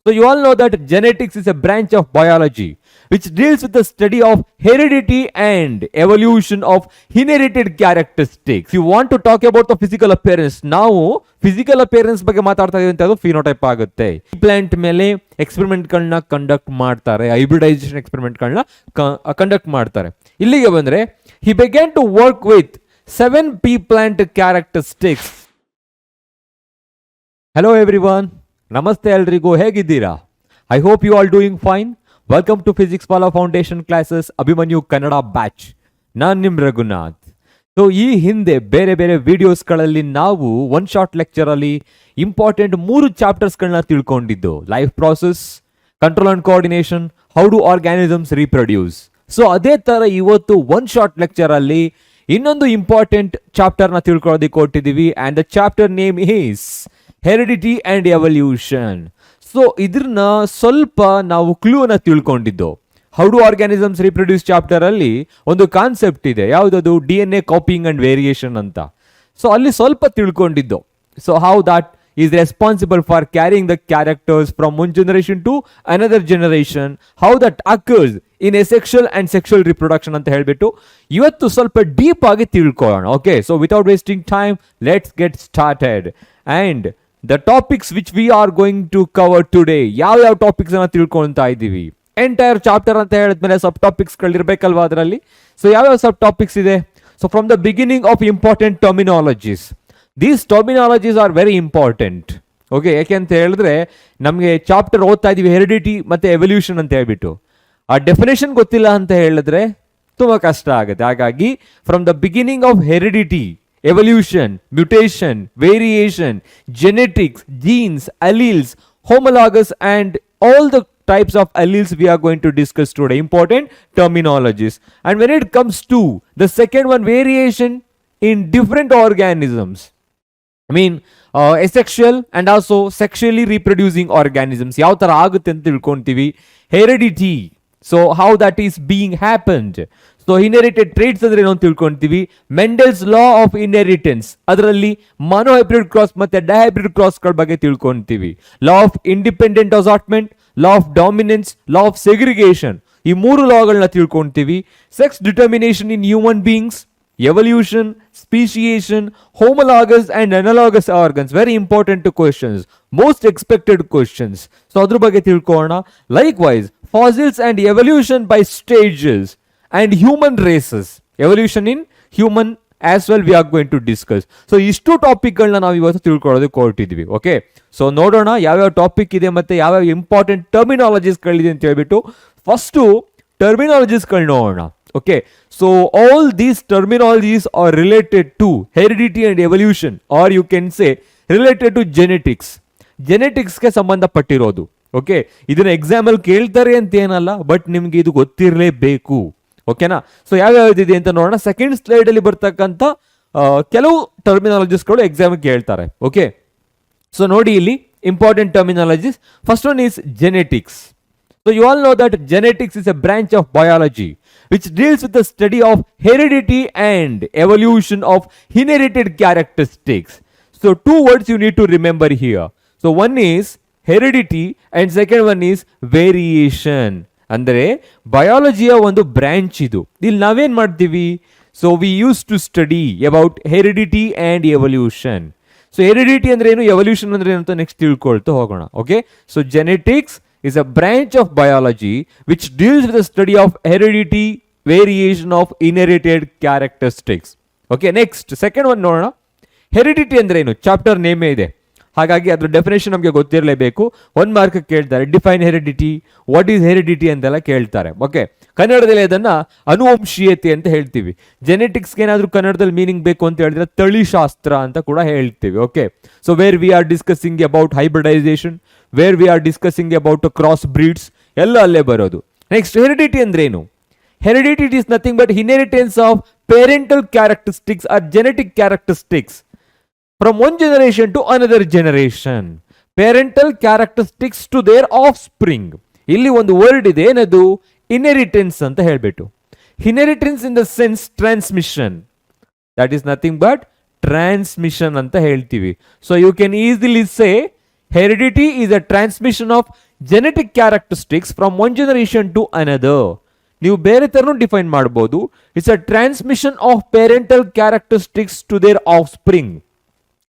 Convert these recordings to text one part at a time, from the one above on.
So you all know that genetics is a branch of biology which deals with the study of heredity and evolution of inherited characteristics. You want to talk about the physical appearance. ನಾವು physical appearance ಬಗ್ಗೆ ಮಾತಾಡ್ತಾ ಇದೀವಿ ಅಂತ ಅದು phenotype ಆಗುತ್ತೆ. Plant ಮೇಲೆ experiment ಗಳನ್ನ conduct ಮಾಡ್ತಾರೆ, ಹೈಬ್ರಿಡೈಸೇಷನ್ ಎಕ್ಸ್ಪೆರಿಮೆಂಟ್ ಗಳನ್ನ ಕಂಡಕ್ಟ್ ಮಾಡ್ತಾರೆ. ಇಲ್ಲಿಗೆ ಬಂದ್ರೆ he began to work with 7 pea plant characteristics. Hello everyone. ನಮಸ್ತೆ ಎಲ್ರಿಗೂ, ಹೇಗಿದ್ದೀರಾ? I hope you all doing fine. Welcome to Physics Wallah foundation classes Abhimanyu Kannada batch. ನಾನು ನಿಮ್ಮ ರಘುನಾಥ್. ಸೊ ಈ ಹಿಂದೆ ಬೇರೆ ಬೇರೆ ವಿಡಿಯೋಸ್ಗಳಲ್ಲಿ ನಾವು ಒನ್ ಶಾರ್ಟ್ ಲೆಕ್ಚರಲ್ಲಿ ಇಂಪಾರ್ಟೆಂಟ್ 3 ಚಾಪ್ಟರ್ಸ್ಗಳನ್ನ ತಿಳ್ಕೊಂಡಿದ್ದು. Life process, control and coordination, how do organisms reproduce. So ಅದೇ ಥರ ಇವತ್ತು ಒನ್ ಶಾರ್ಟ್ ಲೆಕ್ಚರಲ್ಲಿ ಇನ್ನೊಂದು ಇಂಪಾರ್ಟೆಂಟ್ ಚಾಪ್ಟರ್ನ ತಿಳ್ಕೊಳ್ಳೋದಕ್ಕೆ ಕೊಟ್ಟಿದ್ದೀವಿ. And the chapter name is heredity and evolution. So ಇದ್ರನ್ನ ಸ್ವಲ್ಪ ನಾವು ಕ್ಲೂನ ತಿಳ್ಕೊಂಡಿದ್ದು. How do organisms reproduce chapter ಅಲ್ಲಿ ಒಂದು ಕಾನ್ಸೆಪ್ಟ್ ಇದೆ, ಯಾವುದದು DNA ಕಾಪಿಂಗ್ ಅಂಡ್ ವೇರಿಯೇಷನ್ ಅಂತ. ಸೊ ಅಲ್ಲಿ ಸ್ವಲ್ಪ ತಿಳ್ಕೊಂಡಿದ್ದು. So how that is responsible for carrying the characters from one generation to another generation, how that occurs in asexual and sexual reproduction ಅಂತ ಹೇಳ್ಬಿಟ್ಟು ಇವತ್ತು ಸ್ವಲ್ಪ ಡೀಪ್ ಆಗಿ ತಿಳ್ಕೊಳ್ಳೋಣ. Okay, so without wasting time let's get started. And the topics which we are going to cover today, ಯಾವ topics ಅನ್ನ ತಿಳ್ಕೊಳ್ತಾ ಇದ್ದೀವಿ. ಎಂಟೈರ್ ಚಾಪ್ಟರ್ ಅಂತ ಹೇಳಿದ್ಮೇಲೆ ಸಬ್ ಟಾಪಿಕ್ಸ್ ಗಳಿರ್ಬೇಕಲ್ವಾ ಅದರಲ್ಲಿ. ಸೊ ಯಾವ್ಯಾವ ಸಬ್ ಟಾಪಿಕ್ಸ್ ಇದೆ? So from the beginning of important terminologies. These terminologies are very important. Okay, ಯಾಕೆ ಅಂತ ಹೇಳಿದ್ರೆ ನಮಗೆ ಚಾಪ್ಟರ್ ಓದ್ತಾ ಇದೀವಿ ಹೆರಿಡಿಟಿ ಮತ್ತೆ ಎವಲ್ಯೂಷನ್ ಅಂತ ಹೇಳ್ಬಿಟ್ಟು, ಆ ಡೆಫಿನೇಷನ್ ಗೊತ್ತಿಲ್ಲ ಅಂತ ಹೇಳಿದ್ರೆ ತುಂಬಾ ಕಷ್ಟ ಆಗುತ್ತೆ. ಹಾಗಾಗಿ from the beginning of heredity, evolution, mutation, variation, genetics, genes, alleles, homologous and all the types of alleles we are going to discuss today. Important terminologies. And when it comes to the second one, variation in different organisms, I mean asexual and also sexually reproducing organisms, ಯಾವ ತರ ಆಗುತ್ತೆ ಅಂತ ತಿಳ್ಕೊಂತೀವಿ. Heredity, so how that is being happened. So inherited traits ಅಂದ್ರೆ ಏನು ಅಂತ ತಿಳ್ಕೊಂತೀವಿ. Mendel's law of inheritance, ಅದರಲ್ಲಿ ಮಾನೋಹೈಬ್ರಿಡ್ ಕ್ರಾಸ್ ಮತ್ತೆ ಡೈಹೈಬ್ರಿಡ್ ಕ್ರಾಸ್ಗಳ ಬಗ್ಗೆ ತಿಳ್ಕೊಂತೀವಿ. Law of independent assortment, law of dominance, law of segregation, ಈ 3 ಲಾಗಳನ್ನ ತಿಳ್ಕೊಂತೀವಿ. Sex determination in human beings, evolution, speciation, homologous and analogous organs. Very important questions, most expected questions. So ಅದ್ರ ಬಗ್ಗೆ ತಿಳ್ಕೊಳ್ಳೋಣ. Likewise fossils and evolution by stages and human races, evolution in human as well we are going to discuss. So ಇಷ್ಟು ಟಾಪಿಕ್ಗಳನ್ನ ನಾವು ಇವತ್ತು ತಿಳ್ಕೊಳ್ಳೋದಕ್ಕೆ ಹೊರಟಿದ್ವಿ. Okay, so ನೋಡೋಣ ಯಾವ್ಯಾವ topic ಇದೆ ಮತ್ತೆ ಯಾವ್ಯಾವ ಇಂಪಾರ್ಟೆಂಟ್ ಟರ್ಮಿನಾಲಜೀಸ್ಗಳಿದೆ ಅಂತ ಹೇಳ್ಬಿಟ್ಟು ಫಸ್ಟು ಟರ್ಮಿನಾಲಜೀಸ್ಗಳು ನೋಡೋಣ. Okay, so all these terminologies are related to heredity and evolution, or you can say related to genetics. ಜೆನೆಟಿಕ್ಸ್ಗೆ ಸಂಬಂಧಪಟ್ಟಿರೋದು. ಓಕೆ, ಇದನ್ನ ಎಕ್ಸಾಮಲ್ಲಿ ಕೇಳ್ತಾರೆ ಅಂತ ಏನಲ್ಲ, ಬಟ್ ನಿಮ್ಗೆ ಇದು ಗೊತ್ತಿರಲೇಬೇಕು. ಓಕೆನಾ? ಸೊ ಯಾವ್ಯಾವ್ದಿದೆ ಅಂತ ನೋಡೋಣ. ಸೆಕೆಂಡ್ ಸ್ಲೈಡ್ ಅಲ್ಲಿ ಬರ್ತಕ್ಕಂಥ ಕೆಲವು ಟರ್ಮಿನಾಲಜೀಸ್ಗಳು ಎಕ್ಸಾಮ್ಗೆ ಕೇಳ್ತಾರೆ. ಓಕೆ, ಸೊ ನೋಡಿ ಇಲ್ಲಿ important terminologies. First one is genetics. So you all know that genetics is a branch of biology which deals with the study of heredity and evolution of inherited characteristics. So 2 words you need to remember here. So one is heredity and second one is variation. ಅಂದರೆ ಬಯಾಲಜಿಯ ಒಂದು branch ಇದು. ಇಲ್ಲಿ ನಾವೇನ್ ಮಾಡ್ತೀವಿ? So we use to study about heredity and evolution. So heredity ಅಂದ್ರೆ ಏನು, evolution ಅಂದ್ರೆ ಏನು ಅಂತ ನೆಕ್ಸ್ಟ್ ತಿಳ್ಕೊಳ್ತಾ ಹೋಗೋಣ. Okay, so genetics is a branch of biology which deals with the study of heredity, variation of inherited characteristics. Okay, next second one ನೋಡೋಣ. Heredity ಅಂದ್ರೆ ಏನು? ಚಾಪ್ಟರ್ ನೇಮೇ ಇದೆ, ಹಾಗಾಗಿ ಅದ್ರ ಡೆಫಿನೇಷನ್ ನಮಗೆ ಗೊತ್ತಿರಲೇಬೇಕು. 1 ಮಾರ್ಕ್ ಕೇಳ್ತಾರೆ. Define heredity, what is heredity ಅಂತೆಲ್ಲ ಕೇಳ್ತಾರೆ. ಓಕೆ, ಕನ್ನಡದಲ್ಲಿ ಅದನ್ನ ಅನುವಂಶೀಯತೆ ಅಂತ ಹೇಳ್ತೀವಿ. ಜೆನೆಟಿಕ್ಸ್ಗೆ ಏನಾದರೂ ಕನ್ನಡದಲ್ಲಿ ಮೀನಿಂಗ್ ಬೇಕು ಅಂತ ಹೇಳಿದ್ರೆ ತಳಿಶಾಸ್ತ್ರ ಅಂತ ಕೂಡ ಹೇಳ್ತೀವಿ. Okay, so where we are discussing about hybridization, where we are discussing about cross breeds, ಎಲ್ಲ ಅಲ್ಲೇ ಬರೋದು. ನೆಕ್ಸ್ಟ್ ಹೆರಿಡಿಟಿ ಅಂದ್ರೆ ಏನು? Heredity it is nothing but inheritance of parental characteristics or genetic characteristics from one generation to another generation. Parental characteristics to their offspring. ಇಲ್ಲಿ ಒಂದು word ಇದೆ, ಏನದು? Inheritance ಅಂತ ಹೇಳ್ಬಿಟ್ಟು. Inheritance in the sense transmission, that is nothing but transmission ಅಂತ ಹೇಳ್ತೀವಿ. So you can easily say heredity is a transmission of genetic characteristics from one generation to another. ನೀವು ಬೇರೆ ಥರನೂ ಡಿಫೈನ್ ಮಾಡ್ಬೋದು. It's a transmission of parental characteristics to their offspring.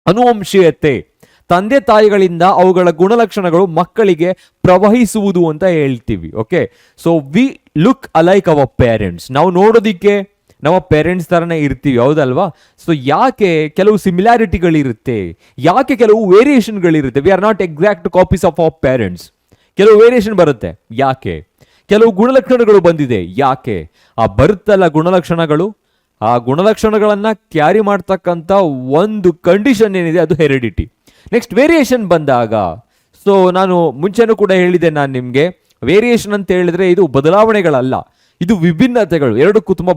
ಅನುವಂಶೀಯತೆ, ತಂದೆ ತಾಯಿಗಳಿಂದ ಅವುಗಳ ಗುಣಲಕ್ಷಣಗಳು ಮಕ್ಕಳಿಗೆ ಪ್ರವಹಿಸುವುದು ಅಂತ ಹೇಳ್ತೀವಿ. Okay, so we look alike our parents. ನಾವು ನೋಡೋದಿಕ್ಕೆ ನಮ್ಮ ಪೇರೆಂಟ್ಸ್ ಥರನೇ ಇರ್ತೀವಿ, ಹೌದಲ್ವಾ? ಸೊ ಯಾಕೆ ಕೆಲವು ಸಿಮಿಲಾರಿಟಿಗಳಿರುತ್ತೆ, ಯಾಕೆ ಕೆಲವು ವೇರಿಯೇಷನ್ಗಳಿರುತ್ತೆ. We are not exact copies of our parents. ಕೆಲವು ವೇರಿಯೇಷನ್ ಬರುತ್ತೆ, ಯಾಕೆ? ಕೆಲವು ಗುಣಲಕ್ಷಣಗಳು ಬಂದಿದೆ, ಯಾಕೆ? ಆ ಬರುತ್ತಲ್ಲ ಗುಣಲಕ್ಷಣಗಳು, ಆ ಗುಣಲಕ್ಷಣಗಳನ್ನು ಕ್ಯಾರಿ ಮಾಡ್ತಕ್ಕಂಥ ಒಂದು ಕಂಡೀಷನ್ ಏನಿದೆ ಅದು ಹೆರಿಡಿಟಿ. ನೆಕ್ಸ್ಟ್ ವೇರಿಯೇಷನ್ ಬಂದಾಗ, ಸೊ ನಾನು ಮುಂಚೆನೂ ಕೂಡ ಹೇಳಿದೆ ನಾನು ನಿಮಗೆ, ವೇರಿಯೇಷನ್ ಅಂತ ಹೇಳಿದ್ರೆ ಇದು ಬದಲಾವಣೆಗಳಲ್ಲ, ಇದು ವಿಭಿನ್ನತೆಗಳು. ಎರಡಕ್ಕೂ ತುಂಬ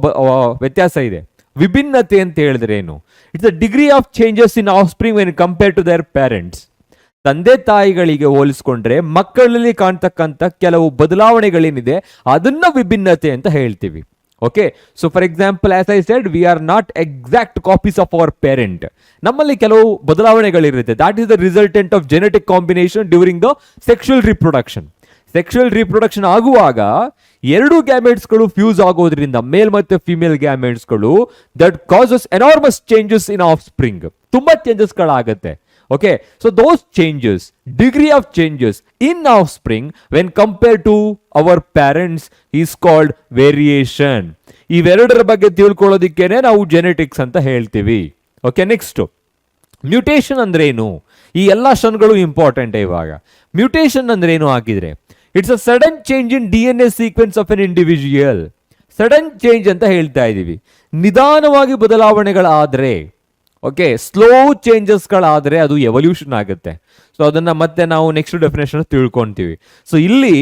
ವ್ಯತ್ಯಾಸ ಇದೆ. ವಿಭಿನ್ನತೆ ಅಂತ ಹೇಳಿದ್ರೆ ಏನು? It's the degree of changes in offspring when compare to their parents. ತಂದೆ ತಾಯಿಗಳಿಗೆ ಹೋಲಿಸ್ಕೊಂಡ್ರೆ ಮಕ್ಕಳಲ್ಲಿ ಕಾಣ್ತಕ್ಕಂಥ ಕೆಲವು ಬದಲಾವಣೆಗಳೇನಿದೆ ಅದನ್ನ ವಿಭಿನ್ನತೆ ಅಂತ ಹೇಳ್ತೀವಿ. Okay, so for example as I said, we are not exact copies of our parent. ನಮ್ಮಲ್ಲಿ ಕೆಲವು ಬದಲಾವಣೆಗಳಿರುತ್ತೆ. That is the resultant of genetic combination during the sexual reproduction. Sexual reproduction ಆಗುವಾಗ ಎರಡು ಗ್ಯಾಮೆಟ್ಸ್ಗಳು ಫ್ಯೂಸ್ ಆಗೋದ್ರಿಂದ, ಮೇಲ್ ಮತ್ತು ಫಿಮೇಲ್ ಗ್ಯಾಮೆಟ್ಸ್ಗಳು, that causes enormous changes in offspring. ತುಂಬಾ ಚೇಂಜಸ್ಗಳಾಗುತ್ತೆ. Okay, so those changes, degree of changes in offspring when compared to our parents is called variation. ಇವೆರಡರ ಬಗ್ಗೆ ತಿಳ್ಕೊಳ್ಳೋದಿಕ್ಕೇನೆ ನಾವು ಜೆನೆಟಿಕ್ಸ್ ಅಂತ ಹೇಳ್ತೀವಿ. ಓಕೆ, ನೆಕ್ಸ್ಟ್ ಮ್ಯೂಟೇಷನ್ ಅಂದ್ರೆ ಏನು? ಈ ಎಲ್ಲ ಕ್ಷಣಗಳು ಇಂಪಾರ್ಟೆಂಟ್ ಇವಾಗ. ಮ್ಯೂಟೇಷನ್ ಅಂದ್ರೆ ಏನು ಆಗಿದ್ರೆ, it's a sudden change in DNA sequence of an individual. Sudden change ಅಂತ ಹೇಳ್ತಾ ಇದೀವಿ. ನಿಧಾನವಾಗಿ ಬದಲಾವಣೆಗಳಾದ್ರೆ, ಓಕೆ, ಸ್ಲೋ ಚೇಂಜಸ್ಗಳಾದರೆ ಅದು ಎವಲ್ಯೂಷನ್ ಆಗುತ್ತೆ. ಸೊ ಅದನ್ನು ಮತ್ತೆ ನಾವು ನೆಕ್ಸ್ಟ್ ಡೆಫಿನೇಷನ್ ತಿಳ್ಕೊತೀವಿ. ಸೊ ಇಲ್ಲಿ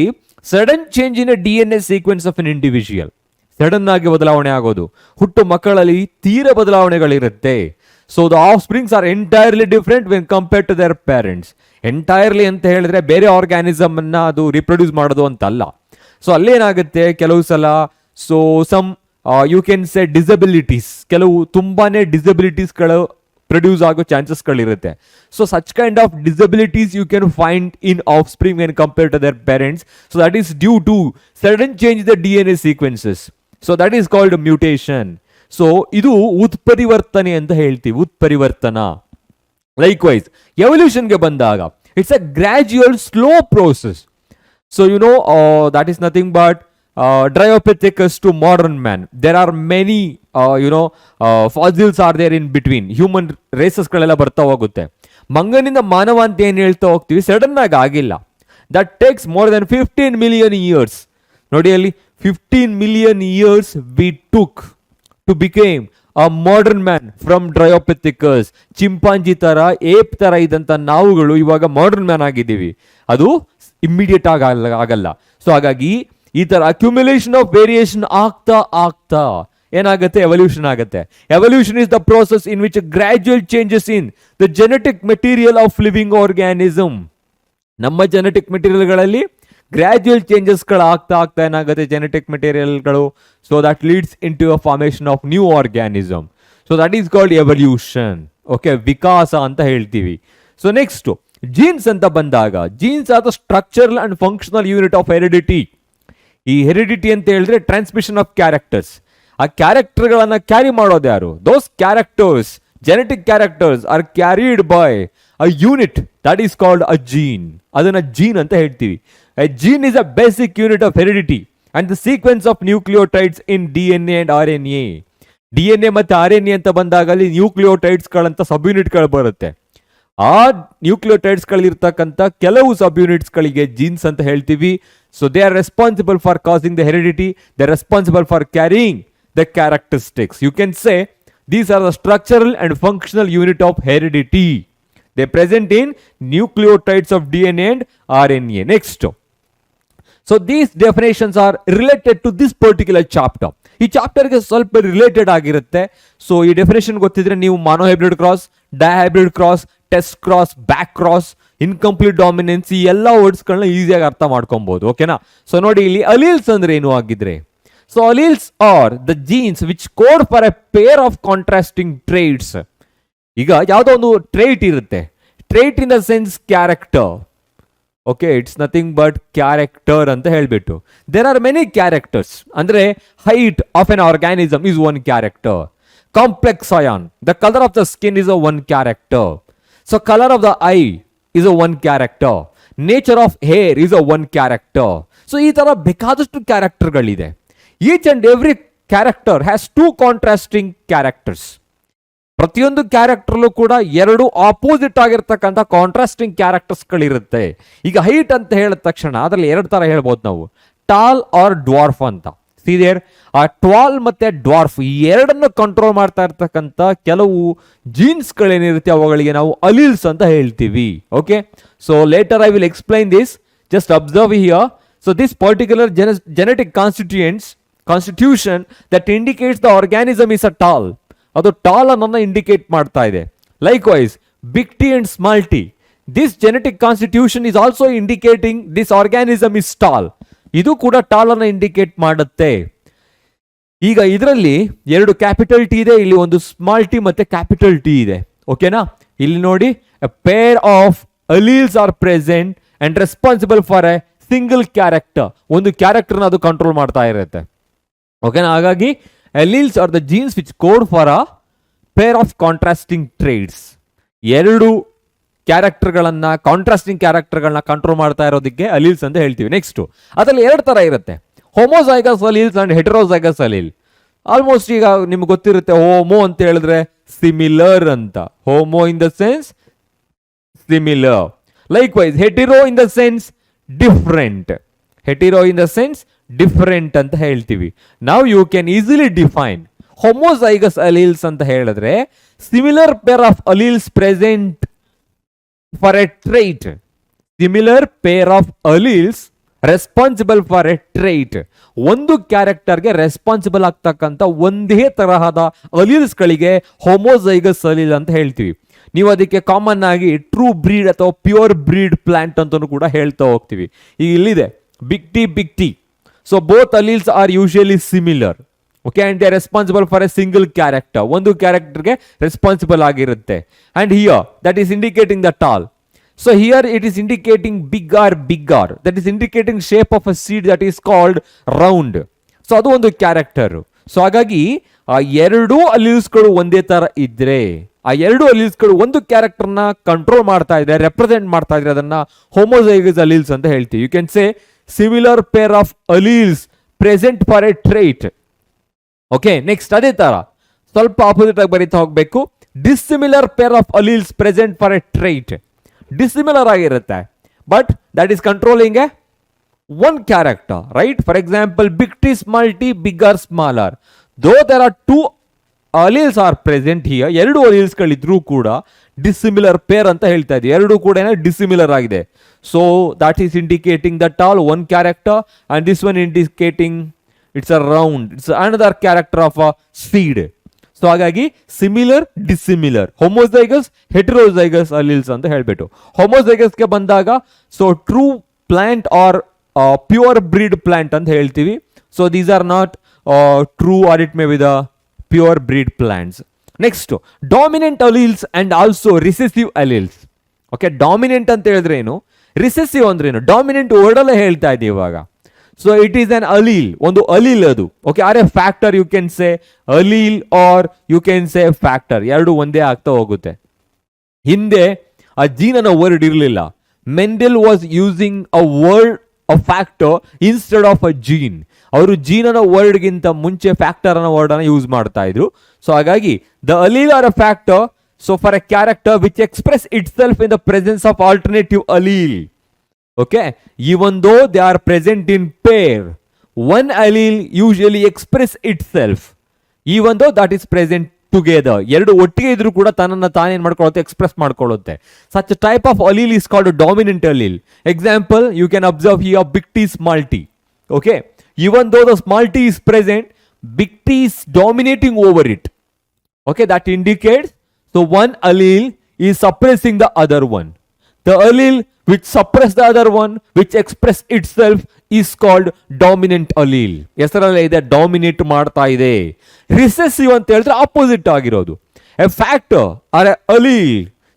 sudden change in DNA sequence of an individual, sudden ಆಗಿ ಬದಲಾವಣೆ ಆಗೋದು. ಹುಟ್ಟು ಮಕ್ಕಳಲ್ಲಿ ತೀರ ಬದಲಾವಣೆಗಳಿರುತ್ತೆ. So the offsprings are entirely different when compare to their parents. Entirely ಅಂತ ಹೇಳಿದ್ರೆ ಬೇರೆ ಆರ್ಗ್ಯಾನಿಸಮ್ ಅನ್ನ ಅದು ರಿಪ್ರೊಡ್ಯೂಸ್ ಮಾಡೋದು ಅಂತಲ್ಲ. ಸೊ ಅಲ್ಲೇನಾಗುತ್ತೆ ಕೆಲವು ಸಲ, so some you can say disabilities, ಕೆಲವು ತುಂಬಾನೇ ಡಿಸಬಿಲಿಟೀಸ್ಗಳು ಪ್ರೊಡ್ಯೂಸ್ ಆಗೋ ಚಾನ್ಸಸ್ಗಳಿರುತ್ತೆ. So such kind of disabilities you can find in offspring when compare to their parents. So that is due to sudden change the DNA sequences. So that is called mutation. So ಇದು ಉತ್ಪರಿವರ್ತನೆ ಅಂತ ಹೇಳ್ತೀವಿ, ಉತ್ಪರಿವರ್ತನ. Likewise ಎವಲ್ಯೂಷನ್ಗೆ ಬಂದಾಗ it's a gradual slow process. So you know that is nothing but Dryopithecus to modern man. There are many fossils are there in between. Human races ಗಳೆಲ್ಲ ಬರ್ತಾ ಹೋಗುತ್ತೆ. ಮಂಗನಿಂದ ಮಾನವ ಅಂತ ಏನು ಹೇಳ್ತಾ ಹೋಗ್ತೀವಿ, ಸಡನ್ ಆಗಿ ಆಗಿಲ್ಲ. That takes more than 15 million years. ನೋಡಿ ಅಲ್ಲಿ 15 million years we took to became a modern man from Dryopithecus. Chimpanzee ತರ, ಏಪ್ ತರ ಇದ್ದಂತ ನಾವುಗಳು ಇವಾಗ ಮಾಡರ್ನ್ ಮ್ಯಾನ್ ಆಗಿದ್ದೀವಿ. ಅದು ಇಮ್ಮಿಡಿಯೇಟ್ ಆಗಲ್ಲ. ಸೊ ಹಾಗಾಗಿ ಈ ತರ ಅಕ್ಯುಮುಲೇಷನ್ ಆಫ್ ವೇರಿಯೇಷನ್ ಆಗ್ತಾ ಆಗ್ತಾ ಏನಾಗುತ್ತೆ, ಎವಲ್ಯೂಷನ್ ಆಗುತ್ತೆ. Evolution is the process in which gradual changes in the genetic material of living organism. ನಮ್ಮ ಜೆನೆಟಿಕ್ ಮೆಟೀರಿಯಲ್ಗಳಲ್ಲಿ ಗ್ರಾಜುಯಲ್ ಚೇಂಜಸ್ಗಳು ಆಗ್ತಾ ಆಗ್ತಾ ಏನಾಗುತ್ತೆ ಜೆನೆಟಿಕ್ ಮೆಟೀರಿಯಲ್ಗಳು. So that leads into a formation of new organism. So that is called evolution. Okay, ವಿಕಾಸ ಅಂತ ಹೇಳ್ತೀವಿ. ಸೊ ನೆಕ್ಸ್ಟ್ ಜೀನ್ಸ್ ಅಂತ ಬಂದಾಗ, genes are the structural and functional unit of heredity. ಈ ಹೆರಿಡಿಟಿ ಅಂತ ಹೇಳಿದ್ರೆ ಟ್ರಾನ್ಸ್ಮಿಷನ್ ಆಫ್ ಕ್ಯಾರೆಕ್ಟರ್ಸ್. ಆ ಕ್ಯಾರೆಕ್ಟರ್ಗಳನ್ನ carry ಮಾಡೋದು ಯಾರು? Those characters, genetic characters are carried by a unit that is called a gene. ಅದನ್ನ gene ಅಂತ ಹೇಳ್ತೀವಿ. A gene is a basic unit of heredity and the sequence of nucleotides in DNA and RNA. DNA ಮತ್ತೆ RNA ಅಂತ ಬಂದಾಗ ಅಲ್ಲಿ ನ್ಯೂಕ್ಲಿಯೋಟೈಡ್ಸ್ಗಳಂತ ಸಬ್ ಯೂನಿಟ್ಗಳು ಬರುತ್ತೆ. ಆ ನ್ಯೂಕ್ಲಿಯೋಟೈಡ್ಸ್ಗಳಿರ್ತಕ್ಕಂಥ ಕೆಲವು ಸಬ್ ಯೂನಿಟ್ಸ್ಗಳಿಗೆ ಜೀನ್ಸ್ ಅಂತ ಹೇಳ್ತೀವಿ. So they are responsible for causing the heredity, they are responsible for carrying the characteristics. You can say these are the structural and functional unit of heredity. They present in nucleotides of DNA and RNA. Next, so these definitions are related to this particular chapter. ಈ ಚಾಪ್ಟರ್ಗೆ ಸ್ವಲ್ಪ related ಆಗಿರುತ್ತೆ. So ಈ definition ಗೊತ್ತಿದ್ರೆ ನೀವು monohybrid cross, dihybrid cross, test cross, back cross, incomplete dominance, ಈ ಎಲ್ಲ ವರ್ಡ್ಸ್ಗಳನ್ನ ಈಸಿಯಾಗಿ ಅರ್ಥ ಮಾಡ್ಕೊಬಹುದು. ಓಕೆನಾ? ಸೊ ನೋಡಿ ಇಲ್ಲಿ ಅಲೀಲ್ಸ್ ಅಂದ್ರೆ ಏನು ಆಗಿದ್ರೆ, so alleles are the genes which code for a pair of contrasting traits. ಈಗ ಯಾವುದೋ ಒಂದು ಟ್ರೇಟ್ ಇರುತ್ತೆ, trait in the sense character. Okay, it's nothing but character ಅಂತ ಹೇಳ್ಬಿಟ್ಟು. There are many characters. ಅಂದ್ರೆ height of an organism is one character. Complexion, the colour of the skin is a one character. So colour of the eye is a one character. Nature of hair is a one character. So ಈ ತರ ಬೇಕಾದಷ್ಟು ಕ್ಯಾರೆಕ್ಟರ್ಗಳಿದೆ. Each and every character has two contrasting characters. ಪ್ರತಿಯೊಂದು ಕ್ಯಾರೆಕ್ಟರ್ಲು ಕೂಡ ಎರಡು opposite ಆಗಿರ್ತಕ್ಕಂಥ contrasting ಕ್ಯಾರೆಕ್ಟರ್ಸ್ಗಳಿರುತ್ತೆ. ಈಗ ಹೈಟ್ ಅಂತ ಹೇಳಿದ ತಕ್ಷಣ ಅದರಲ್ಲಿ ಎರಡು ತರ ಹೇಳ್ಬೋದು ನಾವು, ಟಾಲ್ ಆರ್ ಡ್ವಾರ್ಫ್ ಅಂತ. ಸೀದೇರ್ ಆ ಟ್ವಾಲ್ ಮತ್ತೆ ಡ್ವಾರ್ಫ್ ಈ ಎರಡನ್ನು ಕಂಟ್ರೋಲ್ ಮಾಡ್ತಾ ಇರ್ತಕ್ಕಂಥ ಕೆಲವು ಜೀನ್ಸ್ಗಳೇನಿರುತ್ತೆ ಅವುಗಳಿಗೆ ನಾವು ಅಲೀಲ್ಸ್ ಅಂತ ಹೇಳ್ತೀವಿ. Okay, so later I will explain this. Just observe here. So this particular genetic constitution that indicates the organism is a tall. ಅದು ಟಾಲ್ ಅನ್ನ ಇಂಡಿಕೇಟ್ ಮಾಡ್ತಾ ಇದೆ. Likewise big T and small T, this genetic constitution is also indicating this organism is tall. ಇದು ಕೂಡ tall ಅನ್ನ indicate ಮಾಡುತ್ತೆ. ಈಗ ಇದರಲ್ಲಿ ಎರಡು ಕ್ಯಾಪಿಟಲ್ ಟಿ ಇದೆ, ಇಲ್ಲಿ ಒಂದು ಸ್ಮಾಲ್ ಟಿ ಮತ್ತೆ ಕ್ಯಾಪಿಟಲ್ ಟಿ ಇದೆ. ಓಕೆನಾ, ಇಲ್ಲಿ ನೋಡಿ, A pair of alleles are present and responsible for A single character. ಒಂದು ಕ್ಯಾರೆಕ್ಟರ್ನ ಅದು ಕಂಟ್ರೋಲ್ ಮಾಡ್ತಾ ಇರುತ್ತೆ. ಓಕೆನಾ, ಹಾಗಾಗಿ alleles are the genes which code for a pair of contrasting traits. ಎರಡು ಕ್ಯಾರೆಕ್ಟರ್ಗಳನ್ನ ಕಾಂಟ್ರಾಸ್ಟಿಂಗ್ ಕ್ಯಾರೆಕ್ಟರ್ಗಳನ್ನ ಕಂಟ್ರೋಲ್ ಮಾಡ್ತಾ ಇರೋದಕ್ಕೆ ಅಲೀಲ್ಸ್ ಅಂತ ಹೇಳ್ತೀವಿ. ನೆಕ್ಸ್ಟ್ ಅದರಲ್ಲಿ ಎರಡು ತರ ಇರುತ್ತೆ, homozygous alleles and heterozygous allele. Almost ಈಗ ನಿಮ್ಗೆ ಗೊತ್ತಿರುತ್ತೆ, ಹೋಮೋ ಅಂತ ಹೇಳಿದ್ರೆ ಸಿಮಿಲರ್ ಅಂತ. Homo in the sense similar. Likewise hetero in the sense different. Hetero in the sense different ಅಂತ ಹೇಳ್ತೀವಿ. ನಾವು you can easily define homozygous alleles ಅಂತ ಹೇಳಿದ್ರೆ similar pair of alleles present for a trait. Similar pair of alleles responsible for a trait. ಒಂದು ಕ್ಯಾರೆಕ್ಟರ್ಗೆ responsible ಆಗ್ತಕ್ಕಂಥ ಒಂದೇ ತರಹದ ಅಲೀಲ್ಸ್ಗಳಿಗೆ ಹೋಮೋಸೈಗಸ್ ಅಲೀಲ್ ಅಂತ ಹೇಳ್ತೀವಿ. ನೀವು ಅದಕ್ಕೆ ಕಾಮನ್ ಆಗಿ ಟ್ರೂ ಬ್ರೀಡ್ ಅಥವಾ ಪ್ಯೂರ್ ಬ್ರೀಡ್ ಪ್ಲಾಂಟ್ ಅಂತಲೂ ಕೂಡ ಹೇಳ್ತಾ ಹೋಗ್ತೀವಿ. ಈಗ ಇಲ್ಲಿದೆ big T. So both alleles are usually similar. Okay, and they are responsible for a single character. ಒಂದು ಕ್ಯಾರೆಕ್ಟರ್ಗೆ ರೆಸ್ಪಾನ್ಸಿಬಲ್ ಆಗಿರುತ್ತೆ. And here that is indicating the tall. So here it is indicating bigger. That is indicating shape of a seed that is called round. So ಅದು ಒಂದು character. So ಹಾಗಾಗಿ ಆ ಎರಡು ಅಲೀಲ್ಸ್ಗಳು ಒಂದೇ ತರ ಇದ್ರೆ, ಆ ಎರಡು ಅಲೀಲ್ಸ್ಗಳು ಒಂದು ಕ್ಯಾರೆಕ್ಟರ್ನ ಕಂಟ್ರೋಲ್ ಮಾಡ್ತಾ ಇದೆ, ರೆಪ್ರೆಸೆಂಟ್ ಮಾಡ್ತಾ ಇದ್ರೆ, ಅದನ್ನ ಹೋಮೋಸೈಗಸ್ ಅಲೀಲ್ಸ್ ಅಂತ ಹೇಳ್ತೀವಿ. You can say similar pair of alleles present for a trait. Okay, next ಅದೇ ತರ ಸ್ವಲ್ಪ ಆಪೋಸಿಟ್ ಆಗಿ ಬರೀತಾ ಹೋಗ್ಬೇಕು. Dissimilar pair of alleles present for a trait. Dissimilar ಆಗಿರುತ್ತೆ, but that is controlling a one character, right? For example big T small T, bigger smaller. Though there are two alleles are present here. ಎರಡು ಅಲೀಲ್ಸ್ಗಳಿದ್ರೂ ಕೂಡ dissimilar peer ಅಂತ ಹೇಳ್ತಾ ಇದ್ದೀವಿ. ಎರಡು ಕೂಡ dissimilar ಆಗಿದೆ. So that is indicating the tall one character, and this one indicating it's a round, it's another character of a seed. So ಹಾಗಾಗಿ similar, dissimilar, homozygous, heterozygous alleles ಅಂತ ಹೇಳ್ಬಿಟ್ಟು. ಹೋಮೋಸೈಗಸ್ಗೆ ಬಂದಾಗ so true plant R pure breed plant ಅಂತ ಹೇಳ್ತೀವಿ. So these R not true or it may B the pure breed plants. Next dominant alleles and also recessive alleles. Okay, dominant ಅಂತ ಹೇಳಿದ್ರೆ ಏನು, recessive ಅಂದ್ರೆ ಏನು? ಡಾಮಿನೆಂಟ್ ವರ್ಡಲ್ಲೇ ಹೇಳ್ತಾ ಇದ್ದೀವಿ ಇವಾಗ. So it is an allele, ಒಂದು ಅಲೀಲ್ ಅದು. Okay, or a factor, you can say allele or you can say factor, ಎರಡು ಒಂದೇ ಆಗ್ತಾ ಹೋಗುತ್ತೆ. ಹಿಂದೆ ಆ ಜೀನ್ ಅನ್ನೋ ವರ್ಡ್ ಇರಲಿಲ್ಲ. Mendel was using a word a factor instead of a gene. ಅವರು ಜೀನ್ ಅನ್ನೋ ವರ್ಡ್ಗಿಂತ ಮುಂಚೆ ಫ್ಯಾಕ್ಟರ್ ಅನ್ನೋ ವರ್ಡ್ ಅನ್ನು ಯೂಸ್ ಮಾಡ್ತಾ ಇದ್ರು. ಸೊ ಹಾಗಾಗಿ the allele or a factor. So for a character which express itself in the presence of alternative allele, okay, even though they are present in pair, one allele usually express itself even though that is present together. ಎರಡು ಒಟ್ಟಿಗೆ ಇದ್ರೂ ಕೂಡ ತನ್ನನ್ನು ತಾನೇನು ಮಾಡ್ಕೊಳ್ಳುತ್ತೆ, express ಮಾಡ್ಕೊಳ್ಳುತ್ತೆ. Such a type of allele is called a dominant allele. Example, you can observe here big T small t. Okay, even though the small t is present, big T is dominating over it. Okay, that indicates so one allele is suppressing the other one. The allele which suppress the other one, which express itself, is called dominant allele. ಹೆಸರಲ್ಲೇ ಇದೆ, dominate ಮಾಡ್ತಾ ಇದೆ. Recessive ಅಂತ ಹೇಳಿದ್ರೆ opposite ಆಗಿರೋದು. A factor or a allele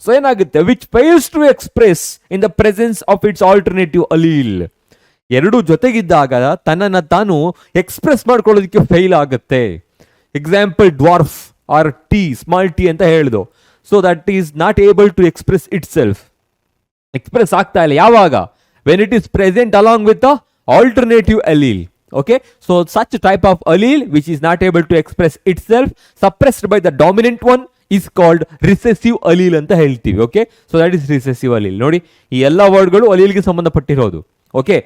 so ಏನಾಗುತ್ತೆ, which fails to express in the presence of its alternative allele. ಎರಡು ಜೊತೆಗಿದ್ದಾಗ ತನ್ನನ್ನು ತಾನು ಎಕ್ಸ್ಪ್ರೆಸ್ ಮಾಡ್ಕೊಳ್ಳೋದಕ್ಕೆ ಫೇಲ್ ಆಗುತ್ತೆ. Example dwarf or T, small T ಅಂತ ಹೇಳಿದು. So that is not able to express itself. Express ಆಗ್ತಾ ಇಲ್ಲ ಯಾವಾಗ, when it is present along with the alternative allele. Okay, so such type of allele which is not able to express itself, suppressed by the dominant one, is called recessive allele ಅಂತ ಹೇಳ್ತೀವಿ. Okay, so that is recessive allele. ನೋಡಿ, ಈ ಎಲ್ಲ ವರ್ಡ್ಗಳು ಅಲೀಲ್ಗೆ ಸಂಬಂಧಪಟ್ಟಿರೋದು. Okay,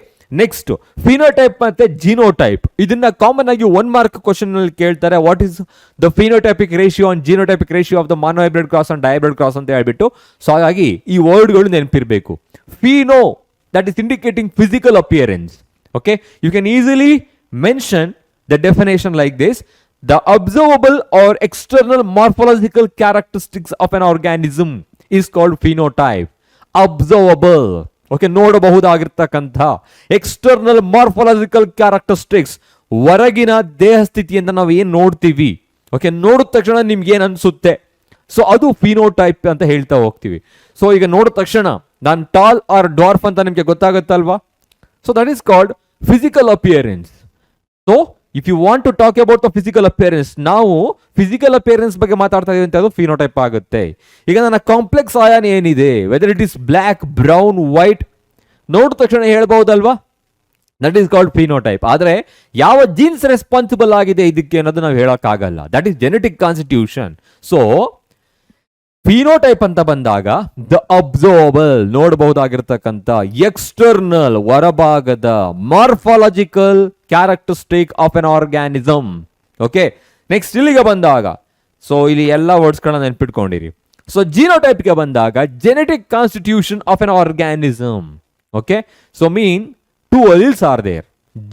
next phenotype ಮತ್ತೆ genotype. ಇದನ್ನ ಕಾಮನ್ ಆಗಿ 1 ಮಾರ್ಕ್ ಕ್ವಶನ್ ನಲ್ಲಿ ಕೇಳ್ತಾರೆ. What is the phenotypic ratio and genotypic ratio of the monohybrid cross and dihybrid cross ಅಂತ ಹೇಳ್ಬಿಟ್ಟು. ಸೊ ಹಾಗಾಗಿ ಈ ವರ್ಡ್ಗಳು ನೆನಪಿರಬೇಕು. Pheno, that is indicating physical appearance. Okay, you can easily mention the definition like this: the observable or external morphological characteristics of an organism is called phenotype. Observable, okay, ನೋಡಬಹುದಾಗಿರ್ತಕ್ಕಂಥ external morphological characteristics, ಹೊರಗಿನ ದೇಹ ಸ್ಥಿತಿಯಿಂದ ನಾವು ಏನು ನೋಡ್ತೀವಿ, okay, ನೋಡಿದ ತಕ್ಷಣ ನಿಮ್ಗೆ ಏನು ಅನ್ಸುತ್ತೆ, ಸೊ ಅದು ಫಿನೋಟೈಪ್ ಅಂತ ಹೇಳ್ತಾ ಹೋಗ್ತೀವಿ. ಸೊ ಈಗ ನೋಡಿದ ತಕ್ಷಣ ನಾನು ಟಾಲ್ ಆರ್ ಡ್ವಾರ್ಫ್ ಅಂತ ನಿಮಗೆ ಗೊತ್ತಾಗುತ್ತಲ್ವಾ. So that is called physical appearance. So if you want to talk about the physical appearance, ನಾವು physical appearance ಬಗ್ಗೆ ಮಾತಾಡ್ತಾ ಇದೀವಿ ಅಂತ ಅದು ಫಿನೋಟೈಪ್ ಆಗುತ್ತೆ. ಈಗ ನನ್ನ ಕಾಂಪ್ಲೆಕ್ಸ್ ಆಯಾನ್ ಏನಿದೆ, whether it is black, brown, white, ನೋಡಿದ ತಕ್ಷಣ ಹೇಳ್ಬಹುದಲ್ವಾ, ದಟ್ ಈಸ್ ಕಾಲ್ಡ್ ಫಿನೋಟೈಪ್. ಆದರೆ ಯಾವ ಜೀನ್ಸ್ ರೆಸ್ಪಾನ್ಸಿಬಲ್ ಆಗಿದೆ ಇದಕ್ಕೆ ಅನ್ನೋದು ನಾವು ಹೇಳೋಕ್ಕಾಗಲ್ಲ. That is genetic constitution. So phenotype ಅಂತ ಬಂದಾಗ ದ ಅಬ್ಸರ್ವಬಲ್, ನೋಡಬಹುದಾಗಿರ್ತಕ್ಕಂಥ ಎಕ್ಸ್ಟರ್ನಲ್, ಹೊರಭಾಗದ morphological characteristic of an organism. Okay, next ಇಲ್ಲಿಗೆ ಬಂದಾಗ, ಸೊ ಇಲ್ಲಿ ಎಲ್ಲ ವರ್ಡ್ಸ್ಗಳನ್ನ ನೆನ್ಪಿಟ್ಕೊಂಡಿರಿ. ಸೊ ಜಿನೋಟೈಪ್ಗೆ ಬಂದಾಗ genetic constitution of an organism. Okay, so mean 2 alleles are there,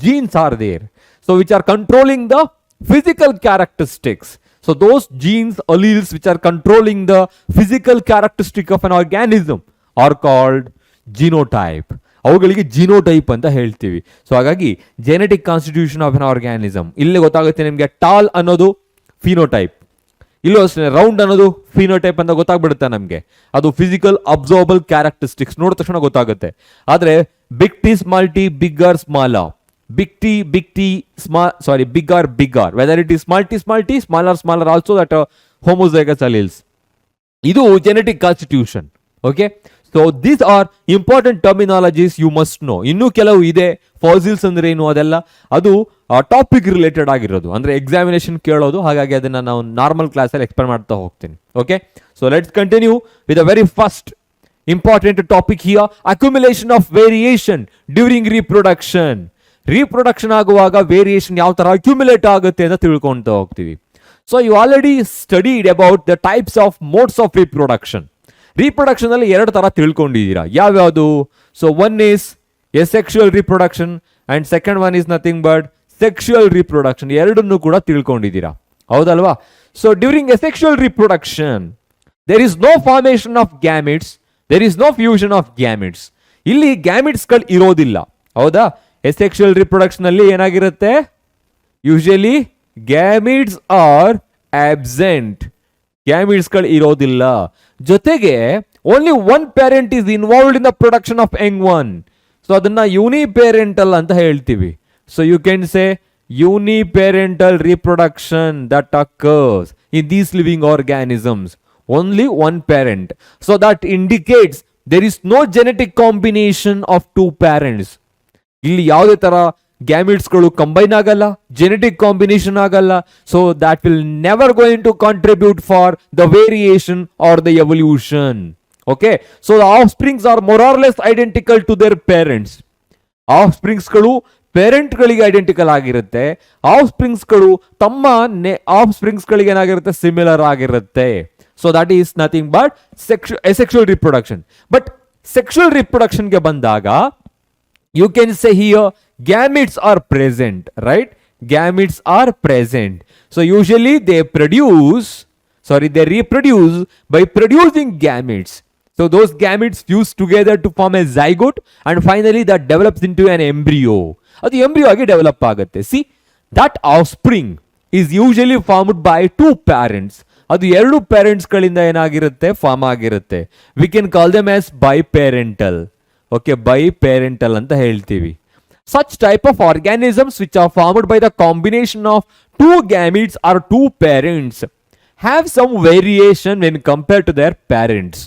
genes are there, so which are controlling the physical characteristics. So those genes, alleles which are controlling the physical characteristic of an organism are called genotype. ಅವುಗಳಿಗೆ genotype ಅಂತ ಹೇಳ್ತೀವಿ. So ಹಾಗಾಗಿ genetic constitution of an organism ಇಲ್ಲಿ ಗೊತ್ತಾಗುತ್ತೆ ನಿಮಗೆ. Tall ಅನ್ನೋದು phenotype, ಇಲ್ಲೂ ಅಷ್ಟೇ ರೌಂಡ್ ಅನ್ನೋದು ಫಿನೋಟೈಪ್ ಅಂತ ಗೊತ್ತಾಗ್ಬಿಡುತ್ತೆ ನಮಗೆ. ಅದು ಫಿಸಿಕಲ್ ಅಬ್ಸರ್ವಬಲ್ ಕ್ಯಾರೆಕ್ಟರಿಸ್ಟಿಕ್ಸ್ ನೋಡಿದ ತಕ್ಷಣ ಗೊತ್ತಾಗುತ್ತೆ. ಆದರೆ big T, small T, bigger, smaller, big T, small, sorry, bigger, whether it is small t, smaller also, that homozygous alleles. Idu genetic constitution. Okay, so these are important terminologies you must know. Innu kelavu ide, fossils andre enu adella, adu topic related ಆಗಿರೋದು, ಅಂದ್ರೆ examination ಕೇಳೋದು. ಹಾಗಾಗಿ ಅದನ್ನ ನಾವು normal ಕ್ಲಾಸಲ್ಲಿ explain ಮಾಡ್ತಾ ಹೋಗ್ತೀನಿ. Okay, so let's continue with the very first important topic here: accumulation of variation during reproduction. Reproduction ಆಗುವಾಗ ವೇರಿಯೇಷನ್ ಯಾವ ತರ ಅಕ್ಯುಮುಲೇಟ್ ಆಗುತ್ತೆ ಅಂತ ತಿಳ್ಕೊಂತ ಹೋಗ್ತೀವಿ. So you already studied about the types of modes of reproduction. Reproduction ಅಲ್ಲಿ 2 ತರ ತಿಳ್ಕೊಂಡಿದ್ದೀರಾ. ಯಾವ್ಯಾವುದು? So one is asexual reproduction and second one is nothing but sexual reproduction. ಎರಡನ್ನೂ ಕೂಡ ತಿಳ್ಕೊಂಡಿದ್ದೀರಾ, ಹೌದಲ್ವಾ? So during asexual reproduction there is no formation of gametes, there is no fusion of gametes. ಇಲ್ಲಿ ಗ್ಯಾಮಿಟ್ಸ್ಗಳು ಇರೋದಿಲ್ಲ, ಹೌದಾ? ಎಸೆಕ್ಷುಯಲ್ ರೀಪ್ರೊಡಕ್ಷನ್ ಅಲ್ಲಿ ಏನಾಗಿರುತ್ತೆ? ಯೂಶಲಿ ಗ್ಯಾಮಿಟ್ಸ್ ಆರ್ ಆಬ್ಸೆಂಟ್, ಗ್ಯಾಮಿಟ್ಸ್ಗಳು ಇರೋದಿಲ್ಲ. ಜೊತೆಗೆ only one parent is involved in the production of young one. So ಅದನ್ನ ಯೂನಿಪೇರೆಂಟಲ್ ಅಂತ ಹೇಳ್ತೀವಿ. So you can say uniparental reproduction that occurs in these living organisms, only one parent. So that indicates there is no genetic combination of 2 parents. ಇಲ್ಲಿ ಯಾವುದೇ ತರ ಗ್ಯಾಮಿಟ್ಸ್ಗಳು combine ಆಗಲ್ಲ, genetic combination ಆಗಲ್ಲ. So that will never going to contribute for the variation or the evolution. Okay, so the offsprings are more or less identical to their parents. Offspringsಗಳು ಪೇರೆಂಟ್ಗಳಿಗೆ identical ಆಗಿರುತ್ತೆ, ಆಫ್ಸ್ಪ್ರಿಂಗ್ಸ್ಗಳು ತಮ್ಮ ಆಫ್ಸ್ಪ್ರಿಂಗ್ಸ್ಗಳಿಗೆ ಏನಾಗಿರುತ್ತೆ? ಸಿಮಿಲರ್ ಆಗಿರುತ್ತೆ. So that is nothing but sexual reproduction. But sexual ರಿಪ್ರೊಡಕ್ಷನ್ಗೆ ಬಂದಾಗ you can say here gametes are present, right? Gametes are present. So usually they reproduce by producing gametes. So those gametes fuse together to form a zygote and finally that develops into an embryo. Adu embryo agi develop agutte. See, that offspring is usually formed by 2 parents. ಅದು ಎರಡು parents ಗಳಿಂದ ಏನಾಗಿರುತ್ತೆ form ಆಗಿರುತ್ತೆ. We can call them as by parental. Okay, by parental ಅಂತ ಹೇಳ್ತೀವಿ. Such type of organisms which are formed by the combination of two gametes or two parents have some variation when compared to their parents.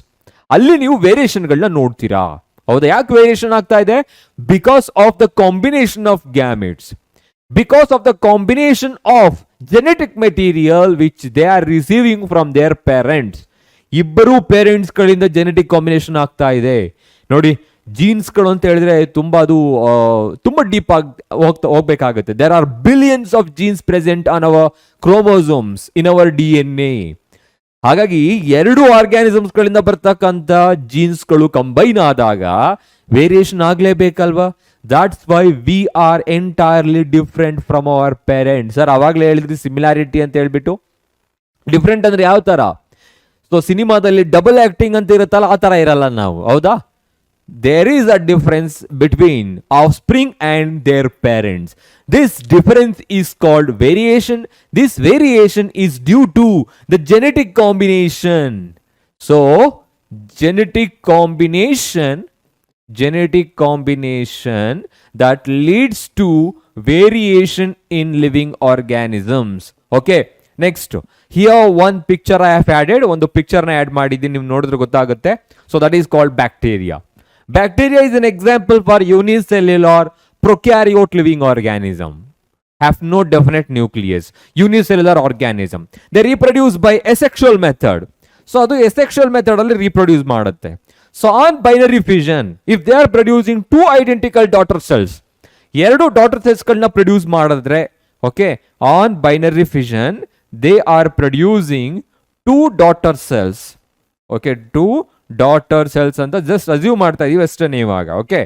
ಅಲ್ಲಿ ನೀವು ವೇರಿಯೇಷನ್ಗಳನ್ನ ನೋಡ್ತೀರಾ. ಹೌದಾ? ಯಾಕೆ variation ಆಗ್ತಾ ಇದೆ? Because of the combination of gametes, because of the combination of genetic material which they are receiving from their parents. ಇಬ್ಬರು parents ಗಳಿಂದ genetic combination ಆಗ್ತಾ ಇದೆ. ನೋಡಿ, ಜೀನ್ಸ್ಗಳು ಅಂತ ಹೇಳಿದ್ರೆ ತುಂಬಾ ಡೀಪ್ ಆಗಿ ಹೋಗ್ಬೇಕಾಗುತ್ತೆ. There are billions of genes present on our chromosomes in our DNA. ಹಾಗಾಗಿ ಎರಡು ಆರ್ಗ್ಯಾನಿಸಮ್ಸ್ ಗಳಿಂದ ಬರ್ತಕ್ಕಂಥ ಜೀನ್ಸ್ಗಳು ಕಂಬೈನ್ ಆದಾಗ ವೇರಿಯೇಷನ್ ಆಗ್ಲೇಬೇಕಲ್ವಾ? That's why we are entirely different from our parents. Sir ಅವಾಗಲೇ ಹೇಳಿದ್ರಿ ಸಿಮಿಲಾರಿಟಿ ಅಂತ ಹೇಳ್ಬಿಟ್ಟು. ಡಿಫ್ರೆಂಟ್ ಅಂದ್ರೆ ಯಾವ ತರ? ಸೊ ಸಿನಿಮಾದಲ್ಲಿ ಡಬಲ್ ಆಕ್ಟಿಂಗ್ ಅಂತ ಇರುತ್ತಲ್ಲ, ಆ ತರ ಇರಲ್ಲ ನಾವು. ಹೌದಾ? There is a difference between offspring and their parents. This difference is called variation. This variation is due to the genetic combination. So, genetic combination that leads to variation in living organisms. Okay, next. Here one picture I have added. ಒಂದು picture ನ add ಮಾಡಿದ್ದೀನಿ, ನೀವು ನೋಡಿದ್ರೆ ಗೊತ್ತಾಗುತ್ತೆ. So that is called bacteria. Bacteria is an example for unicellular prokaryote living organism. Have no definite nucleus. Unicellular organism. They reproduce by asexual method. So ಅದು asexual method ಅಲ್ಲಿ reproduce ಮಾಡುತ್ತೆ. So on binary fission, if they are producing two identical daughter cells, ಎರಡು daughter cells ಗಳನ್ನ produce ಮಾಡಿದ್ರೆ, okay, on binary fission they are producing two daughter cells. Okay, two daughter cells ಅಂತ just assume ಮಾಡ್ತಾ ಇದೀವಿ ಅಷ್ಟೇ ಇವಾಗ. Okay,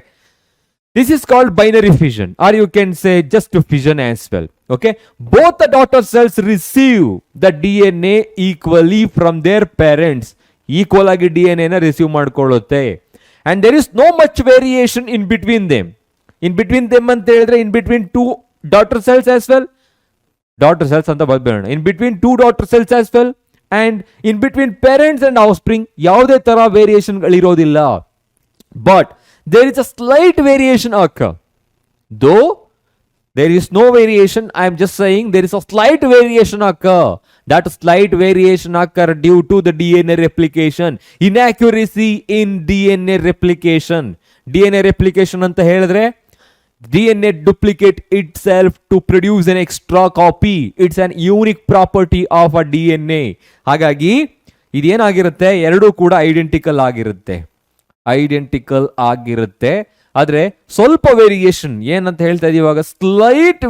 this is called binary fission, or you can say just fission as well. Okay, both the daughter cells receive the DNA equally from their parents. Equal ಆಗಿ DNA ನ receive ಮಾಡ್ಕೊಳ್ಳುತ್ತೆ. And there is no much variation in between them. In between them ಅಂತ ಹೇಳಿದ್ರೆ in between two daughter cells as well. Daughter cells ಅಂತ ಬರೋಣ. In between two daughter cells as well. And in between parents and offspring ಯಾವುದೇ ತರ variation ಗಳಿರೋದಿಲ್ಲ. But there is a slight variation occur. Though there is no variation, I am just saying there is a slight variation occur. That slight variation occur due to the DNA replication. Inaccuracy in DNA replication. DNA replication ಅಂತ ಹೇಳಿದ್ರೆ DNA duplicate itself to produce an extra copy. It's an unique property of a DNA. ಹಾಗಾಗಿ ಇದೇನಾಗಿರುತ್ತೆ, ಎರಡೂ ಕೂಡ identical ಆಗಿರುತ್ತೆ. ಆದ್ರೆ ಸ್ವಲ್ಪ variation ಏನಂತ ಹೇಳ್ತಾ ಇದೀವಿ ಇವಾಗ, slight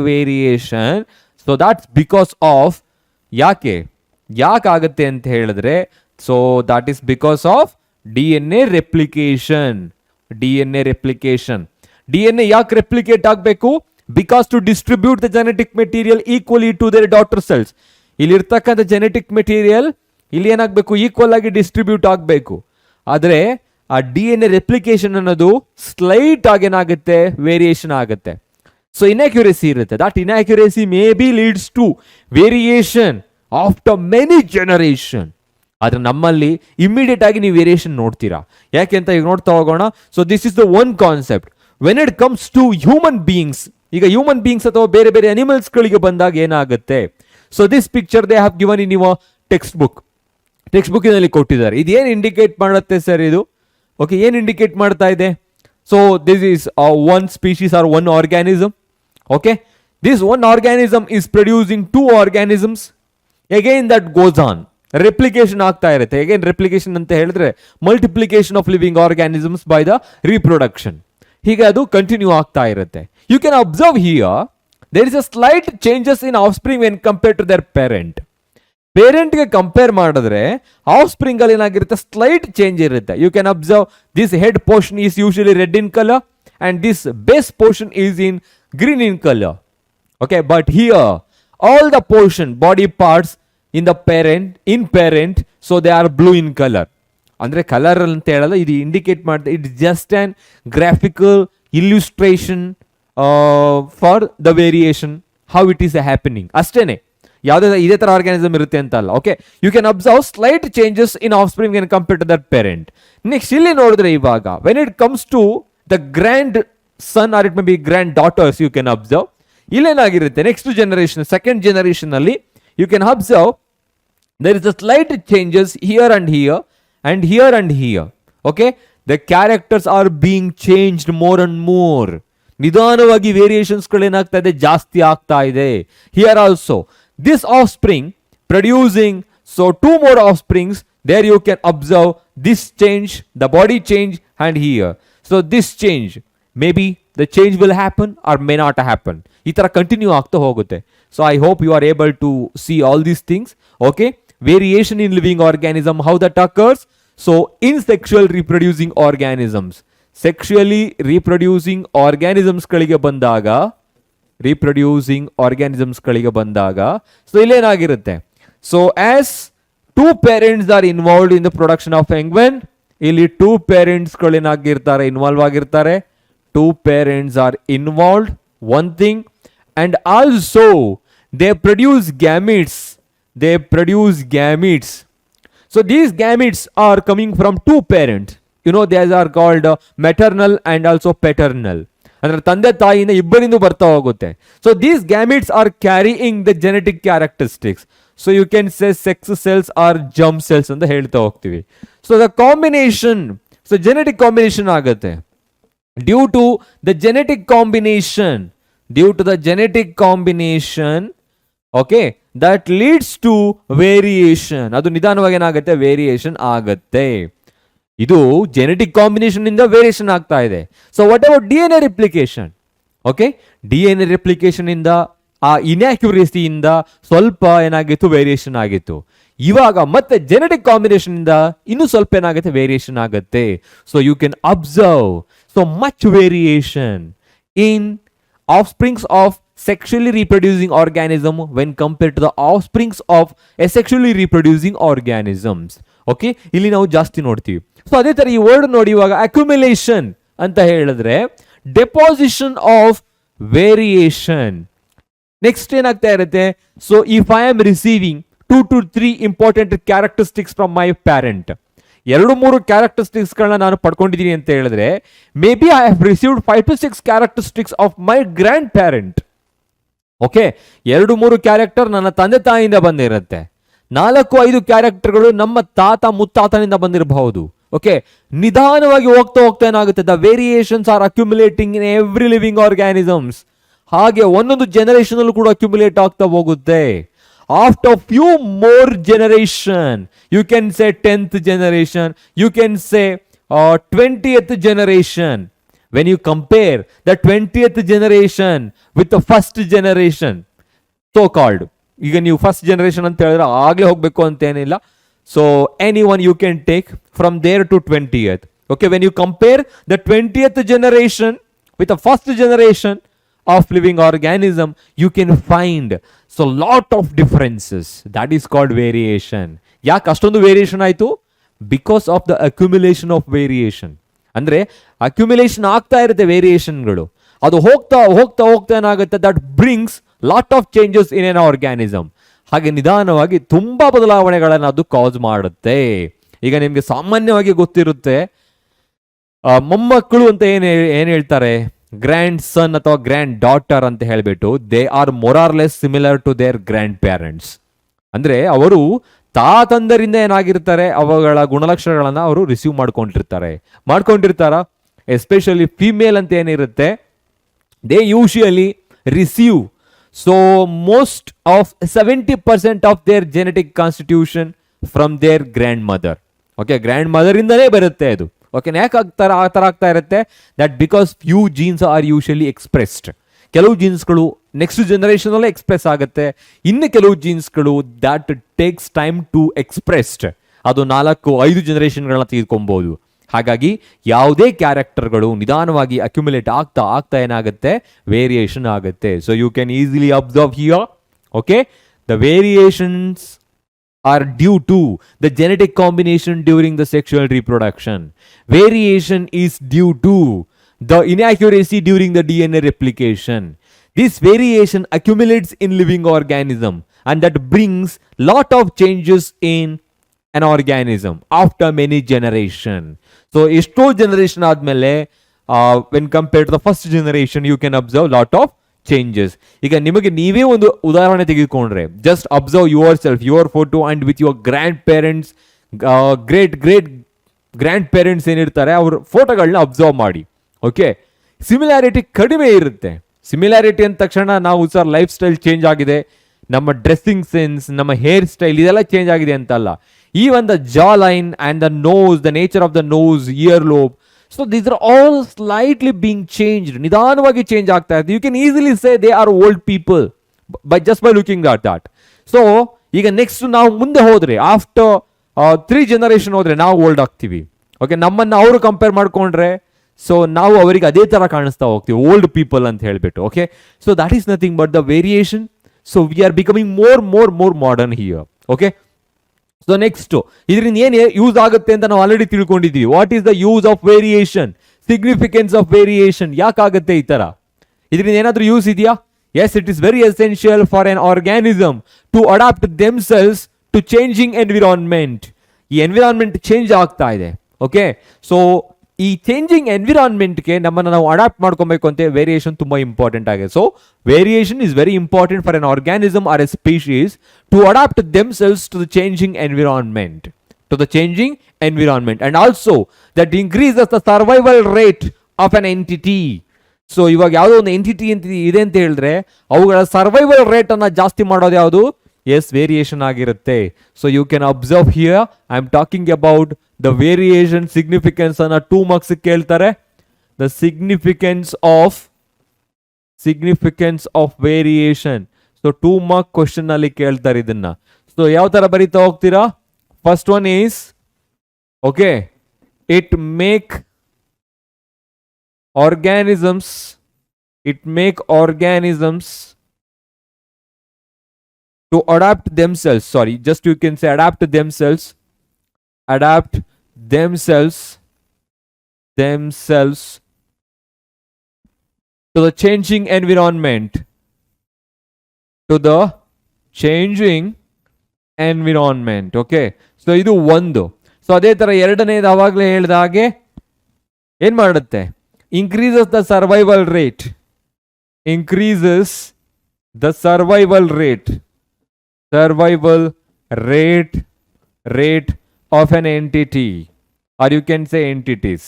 variation. So that's because of ಯಾಕಾಗುತ್ತೆ ಅಂತ ಹೇಳಿದ್ರೆ, so that is because of DNA replication. DNA ಯಾಕೆ ರೆಪ್ಲಿಕೇಟ್ ಆಗಬೇಕು? Because to distribute the genetic material equally to their daughter cells. ಇಲ್ಲಿರ್ತಕ್ಕಂಥ ಜೆನೆಟಿಕ್ ಮೆಟೀರಿಯಲ್ ಇಲ್ಲಿ ಏನಾಗಬೇಕು, ಈಕ್ವಲ್ ಆಗಿ ಡಿಸ್ಟ್ರಿಬ್ಯೂಟ್ ಆಗಬೇಕು. ಆದರೆ ಆ DNA ರೆಪ್ಲಿಕೇಶನ್ ಅನ್ನೋದು ಸ್ಲೈಟ್ ಆಗಿ ಏನಾಗುತ್ತೆ, ವೇರಿಯೇಷನ್ ಆಗುತ್ತೆ. ಸೊ ಇನ್ಯಾಕ್ಯುರೇಸಿ ಇರುತ್ತೆ. That inaccuracy may be leads to variation after many generation. ಆದ್ರೆ ನಮ್ಮಲ್ಲಿ ಇಮಿಡಿಯೇಟ್ ಆಗಿ ನೀವು ವೇರಿಯೇಷನ್ ನೋಡ್ತೀರಾ. ಯಾಕೆ ಅಂತ ಈಗ ನೋಡ್ತಾ ಹೋಗೋಣ. So this is the one concept when it comes to human beings. ಈಗ ಹ್ಯೂಮನ್ ಬೀಯಿಂಗ್ಸ್ ಅಥವಾ ಬೇರೆ ಬೇರೆ ಅನಿಮಲ್ಸ್ ಗಳಿಗೆ ಬಂದಾಗ ಏನಾಗುತ್ತೆ. So this picture they have given in your ಟೆಕ್ಸ್ಟ್ ಬುಕ್ಕಿನಲ್ಲಿ ಕೊಟ್ಟಿದ್ದಾರೆ. ಇದೇನು ಇಂಡಿಕೇಟ್ ಮಾಡುತ್ತೆ ಸರ್ ಇದು? ಓಕೆ, ಏನು ಇಂಡಿಕೇಟ್ ಮಾಡ್ತಾ ಇದೆ? So this is one species or one organism. Okay, this one organism is producing two organisms. Again that goes on, replication ಆಗ್ತಾ ಇರುತ್ತೆ. ಅಗೇನ್ ರೆಪ್ಲಿಕೇಶನ್ ಅಂತ ಹೇಳಿದ್ರೆ multiplication of living organisms by the reproduction. ಹೀಗೆ ಅದು continue ಆಗ್ತಾ ಇರುತ್ತೆ. You can observe here there is a slight changes in offspring when compare to their parent. ಪೇರೆಂಟ್ಗೆ compare ಮಾಡಿದ್ರೆ ಆಫ್ಸ್ಪ್ರಿಂಗ್ ಅಲ್ಲಿ ಏನಾಗಿರುತ್ತೆ, ಸ್ಲೈಟ್ ಚೇಂಜ್ ಇರುತ್ತೆ. You can observe this head portion is usually red in colour and this base portion is in green in colour. Okay, but here all the portion body parts in parent so they are blue in color. ಅಂದ್ರೆ colour ಅಂತ ಹೇಳಲ್ಲ, ಇದು indicate ಮಾಡುತ್ತೆ. It just an graphical illustration for the variation how it is happening ಅಷ್ಟೇನೆ. ಯಾವುದೇ ಇದೇ ತರ organism ಇರುತ್ತೆ ಅಂತ ಅಲ್ಲ. Okay, you can observe slight changes in offspring when compare to that parent. Next ಇಲ್ಲಿ ನೋಡಿದ್ರೆ ಇವಾಗ when it comes to the grandson or it may be granddaughters, you can observe ಇಲ್ಲೇನಾಗಿರುತ್ತೆ next generation, second generation ಅಲ್ಲಿ you can observe there is a slight changes here and here and here and here. Okay, the characters are being changed more and more. ನಿಧಾನವಾಗಿ variations ಗಳೇನಾಗ್ತಾ ಇದೆ, ಜಾಸ್ತಿ ಆಗ್ತಾ ಇದೆ. Here also this offspring producing so two more offsprings, there you can observe this change, the body change, and here so this change, maybe the change will happen or may not happen. ಈ ತರ continue ಆಗ್ತಾ ಹೋಗುತ್ತೆ. So I hope you are able to see all these things. Okay, variation in living organism, how that occurs. So in sexual reproducing organisms, sexually reproducing organisms ಗಳಿಗೆ ಬಂದಾಗ so ಇಲ್ಲೇನಾಗಿರುತ್ತೆ, so as two parents are involved in the production of young one, ಇಲ್ಲಿ two parents ಗಳೇನಾಗಿರ್ತಾರೆ, involve ಆಗಿರ್ತಾರೆ. Two parents are involved, one thing, and also they produce gametes. So these gametes are coming from two parents. You know, these are called maternal and also paternal. ಅಂದ್ರೆ ತಂದೆ ತಾಯಿಯಿಂದ ಇಬ್ಬರಿಂದ ಬರ್ತಾ ಹೋಗುತ್ತೆ. So these gametes are carrying the genetic characteristics. So you can say sex cells or germ cells ಅಂತ ಹೇಳ್ತಾ ಹೋಗ್ತೀವಿ. So the combination, so genetic combination ಆಗುತ್ತೆ. Due to the genetic combination, okay, that leads to variation. ಅದು ನಿಧಾನವಾಗಿ ಏನಾಗುತ್ತೆ, variation ಆಗುತ್ತೆ. ಇದು genetic combination ಇಂದ ವೇರಿಯೇಷನ್ ಆಗ್ತಾ ಇದೆ. So what about DNA replication? Okay, DNA replication ಇಂದ ಆ ಇನ್ಯಾಕ್ಯುರೇಸಿಯಿಂದ ಸ್ವಲ್ಪ ಏನಾಗಿತ್ತು, ವೇರಿಯೇಷನ್ ಆಗಿತ್ತು. ಇವಾಗ ಮತ್ತೆ ಜೆನೆಟಿಕ್ ಕಾಂಬಿನೇಷನ್ ಇಂದ ಇನ್ನೂ ಸ್ವಲ್ಪ ಏನಾಗುತ್ತೆ, ವೇರಿಯೇಷನ್ ಆಗುತ್ತೆ. So you can observe so much variation in offsprings of sexually reproducing organism when compared to the offsprings of asexually reproducing organisms. Okay, ಇಲ್ಲಿ ನಾವು ಜಾಸ್ತಿ ನೋಡ್ತೀವಿ. ಸೊ ಅದೇ ತರ ಈ ವರ್ಡ್ ನೋಡಿ, ಇವಾಗ ಅಕ್ಯುಮುಲೇಷನ್ ಅಂತ ಹೇಳಿದ್ರೆ ಡೆಪಾಸಿಷನ್ ಆಫ್ ವೇರಿಯೇಷನ್. ನೆಕ್ಸ್ಟ್ ಏನಾಗ್ತಾ ಇರುತ್ತೆ, so if I am receiving 2 to 3 important characteristics from my parent, 2-3 characteristics ಗಳನ್ನ ನಾನು ಪಡ್ಕೊಂಡಿದ್ದೀನಿ ಅಂತ ಹೇಳಿದ್ರೆ, may be I have received 5 to 6 characteristics of my grand parent. Okay, 2-3 character ನನ್ನ ತಂದೆ ತಾಯಿಯಿಂದ ಬಂದಿರುತ್ತೆ, 4-5 ಕ್ಯಾರೆಕ್ಟರ್ಗಳು ನಮ್ಮ ತಾತ ಮುತ್ತಾತನಿಂದ ಬಂದಿರಬಹುದು. ಓಕೆ, ನಿಧಾನವಾಗಿ ಹೋಗ್ತಾ ಏನಾಗುತ್ತೆ, the variations are accumulating in every living organisms. ಹಾಗೆ ಒಂದೊಂದು ಜನರೇಷನ್ ಅಲ್ಲೂ ಕೂಡ ಅಕ್ಯುಮುಲೇಟ್ ಆಗ್ತಾ ಹೋಗುತ್ತೆ. After few more generation, you can say 10th generation, you can say 20th generation. When you compare the 20th generation with the first generation, so called, ಈಗ ನೀವು first generation ಅಂತ ಹೇಳಿದ್ರೆ ಆಗ್ಲೇ ಹೋಗ್ಬೇಕು ಅಂತ ಏನಿಲ್ಲ. So anyone you can take from there to 20th. Okay, when you compare the 20th generation with the first generation of living organism, you can find so lot of differences. That is called variation. ಯಾಕೆ ಅಷ್ಟೊಂದು variation ಆಯಿತು? Because of the accumulation of variation. ಅಂದರೆ accumulation ಆಗ್ತಾ ಇರುತ್ತೆ ವೇರಿಯೇಷನ್ಗಳು, ಅದು ಹೋಗ್ತಾ ಏನಾಗುತ್ತೆ, that brings lot of changes in an organism. ಹಾಗೆ ನಿಧಾನವಾಗಿ ತುಂಬ ಬದಲಾವಣೆಗಳನ್ನು ಅದು ಕಾಸ್ ಮಾಡುತ್ತೆ. ಈಗ ನಿಮಗೆ ಸಾಮಾನ್ಯವಾಗಿ ಗೊತ್ತಿರುತ್ತೆ, ಮೊಮ್ಮಕ್ಕಳು ಅಂತ ಏನು ಹೇಳ್ತಾರೆ, ಗ್ರ್ಯಾಂಡ್ ಸನ್ ಅಥವಾ ಗ್ರ್ಯಾಂಡ್ ಡಾಟರ್ ಅಂತ ಹೇಳ್ಬಿಟ್ಟು, they are more or less similar to their grandparents. ಅಂದ್ರೆ ಅವರು ತಾತಂದರಿಂದ ಏನಾಗಿರ್ತಾರೆ, ಅವುಗಳ ಗುಣಲಕ್ಷಣಗಳನ್ನ ಅವರು ರಿಸೀವ್ ಮಾಡ್ಕೊಂಡಿರ್ತಾರ. ಎಸ್ಪೆಷಲಿ ಫಿಮೇಲ್ ಅಂತ ಏನಿರುತ್ತೆ, they usually receive so most of 70% of their genetic constitution from their grandmother. Okay, grandmother ಇಂದಲೇ ಬರುತ್ತೆ ಅದು. ಓಕೆ, ಯಾಕೆ ಆ ಥರ ಆಗ್ತಾ ಇರುತ್ತೆ, that because few genes are usually expressed. ಕೆಲವು ಜೀನ್ಸ್ಗಳು ನೆಕ್ಸ್ಟ್ ಜನರೇಷನ್ ಅಲ್ಲೇ ಎಕ್ಸ್ಪ್ರೆಸ್ ಆಗುತ್ತೆ, ಇನ್ನು ಕೆಲವು ಜೀನ್ಸ್ಗಳು that takes time to expressed, ಅದು 4-5 ಜನರೇಷನ್ಗಳನ್ನ ತೆಗೆದುಕೊಬಹುದು. ಹಾಗಾಗಿ ಯಾವುದೇ ಕ್ಯಾರೆಕ್ಟರ್ಗಳು ನಿಧಾನವಾಗಿ ಅಕ್ಯುಮುಲೇಟ್ ಆಗ್ತಾ ಏನಾಗುತ್ತೆ, ವೇರಿಯೇಷನ್ ಆಗುತ್ತೆ. So you can easily observe here. Okay, the variations are due to the genetic combination during the sexual reproduction. Variation is due to the inaccuracy during the DNA replication. This variation accumulates in living organism and that brings lot of changes in an organism after many generation. So esto generation ಆದ್ಮೇಲೆ when compared to the first generation you can observe lot of changes. ಈಗ ನಿಮಗೆ ನೀವೇ ಒಂದು ಉದಾಹರಣೆ ತೆಗೆದುಕೊಂಡ್ರೆ just observe yourself, your photo and with your grandparents, great grand parents ಏನಿರ್ತಾರೆ ಅವ್ರ ಫೋಟೋಗಳನ್ನ ಅಬ್ಸರ್ವ್ ಮಾಡಿ. ಓಕೆ, ಸಿಮಿಲಾರಿಟಿ ಕಡಿಮೆ ಇರುತ್ತೆ. ಸಿಮಿಲಾರಿಟಿ ಅಂದ ತಕ್ಷಣ ನಾವು ಸರ್ ಲೈಫ್ ಸ್ಟೈಲ್ ಚೇಂಜ್ ಆಗಿದೆ, ನಮ್ಮ ಡ್ರೆಸ್ಸಿಂಗ್ ಸೆನ್ಸ್, ನಮ್ಮ ಹೇರ್ ಸ್ಟೈಲ್ ಇದೆಲ್ಲ ಚೇಂಜ್ ಆಗಿದೆ ಅಂತಲ್ಲ. Even the jawline and the nose, the nature of the nose, earlobe, so these are all slightly being changed. ನಿಧಾನವಾಗಿ ಚೇಂಜ್ ಆಗ್ತಾ ಇದೆ. You can easily say they are old people by just by looking at that. So ಈಗ next ನಾವು ಮುಂದೆ ಹೋದ್ರೆ after 3 generation ಹೋದ್ರೆ ನಾವು old ಆಗ್ತೀವಿ. ಓಕೆ, ನಮ್ಮನ್ನು ಅವರು ಕಂಪೇರ್ ಮಾಡ್ಕೊಂಡ್ರೆ ಸೊ ನಾವು ಅವರಿಗೆ ಅದೇ ತರ ಕಾಣಿಸ್ತಾ ಹೋಗ್ತೀವಿ, ಓಲ್ಡ್ ಪೀಪಲ್ ಅಂತ ಹೇಳ್ಬಿಟ್ಟು. Okay, so that is nothing but the variation. So we are becoming more modern here. Okay, so next ಇದರಿಂದ ಏನು ಯೂಸ್ ಆಗುತ್ತೆ ಅಂತ ನಾವು ಆಲ್ರೆಡಿ ತಿಳ್ಕೊಂಡಿದ್ದೀವಿ. What is the use of variation, significance of variation, ಯಾಕಾಗುತ್ತೆ ಈ ತರ, ಇದರಿಂದ ಏನಾದರೂ ಯೂಸ್ ಇದೆಯಾ? Yes, it is very essential for an organism to adapt themselves to changing environment. ಈ ಎನ್ವಿರಾನ್ಮೆಂಟ್ ಚೇಂಜ್ ಆಗ್ತಾ ಇದೆ. ಓಕೆ, ಸೊ ಈ ಚೇಂಜಿಂಗ್ ಎನ್ವಿರಾನ್ಮೆಂಟ್ಗೆ ನಮ್ಮನ್ನು ನಾವು ಅಡಾಪ್ಟ್ ಮಾಡ್ಕೊಬೇಕು ಅಂತ ವೇರಿಯೇಷನ್ ತುಂಬಾ ಇಂಪಾರ್ಟೆಂಟ್ ಆಗಿದೆ. So variation is very important for an organism or a species to adapt themselves to the changing environment, and also that increases the survival rate of an entity. So ಇವಾಗ ಯಾವುದೋ ಒಂದು entity ಇದೆ ಅಂತ ಹೇಳಿದ್ರೆ ಅವುಗಳ survival rate ಅನ್ನ ಜಾಸ್ತಿ ಮಾಡೋದು ಯಾವುದು? ಎಸ್, ವೇರಿಯೇಷನ್ ಆಗಿರುತ್ತೆ. So you can observe here, I am talking about the variation. Significance ಅನ್ನ 2 ಮಾರ್ಕ್ಸ್ ಕೇಳ್ತಾರೆ. The significance of variation. So 2 mark question ಅಲ್ಲಿ ಕೇಳ್ತಾರೆ ಇದನ್ನ. ಸೊ ಯಾವ ತರ ಬರೀತಾ ಹೋಗ್ತೀರಾ? First one is okay, it make organisms to adapt themselves. Sorry, just you can say adapt themselves to the changing environment. Okay, so ಇದು ಒಂದು. So ಅದೇ ತರ ಎರಡನೇದು ಅವಾಗಲೇ ಹೇಳಿದ ಹಾಗೆ ಏನ್ ಮಾಡುತ್ತೆ? increases the survival rate of an entity, or you can say entities,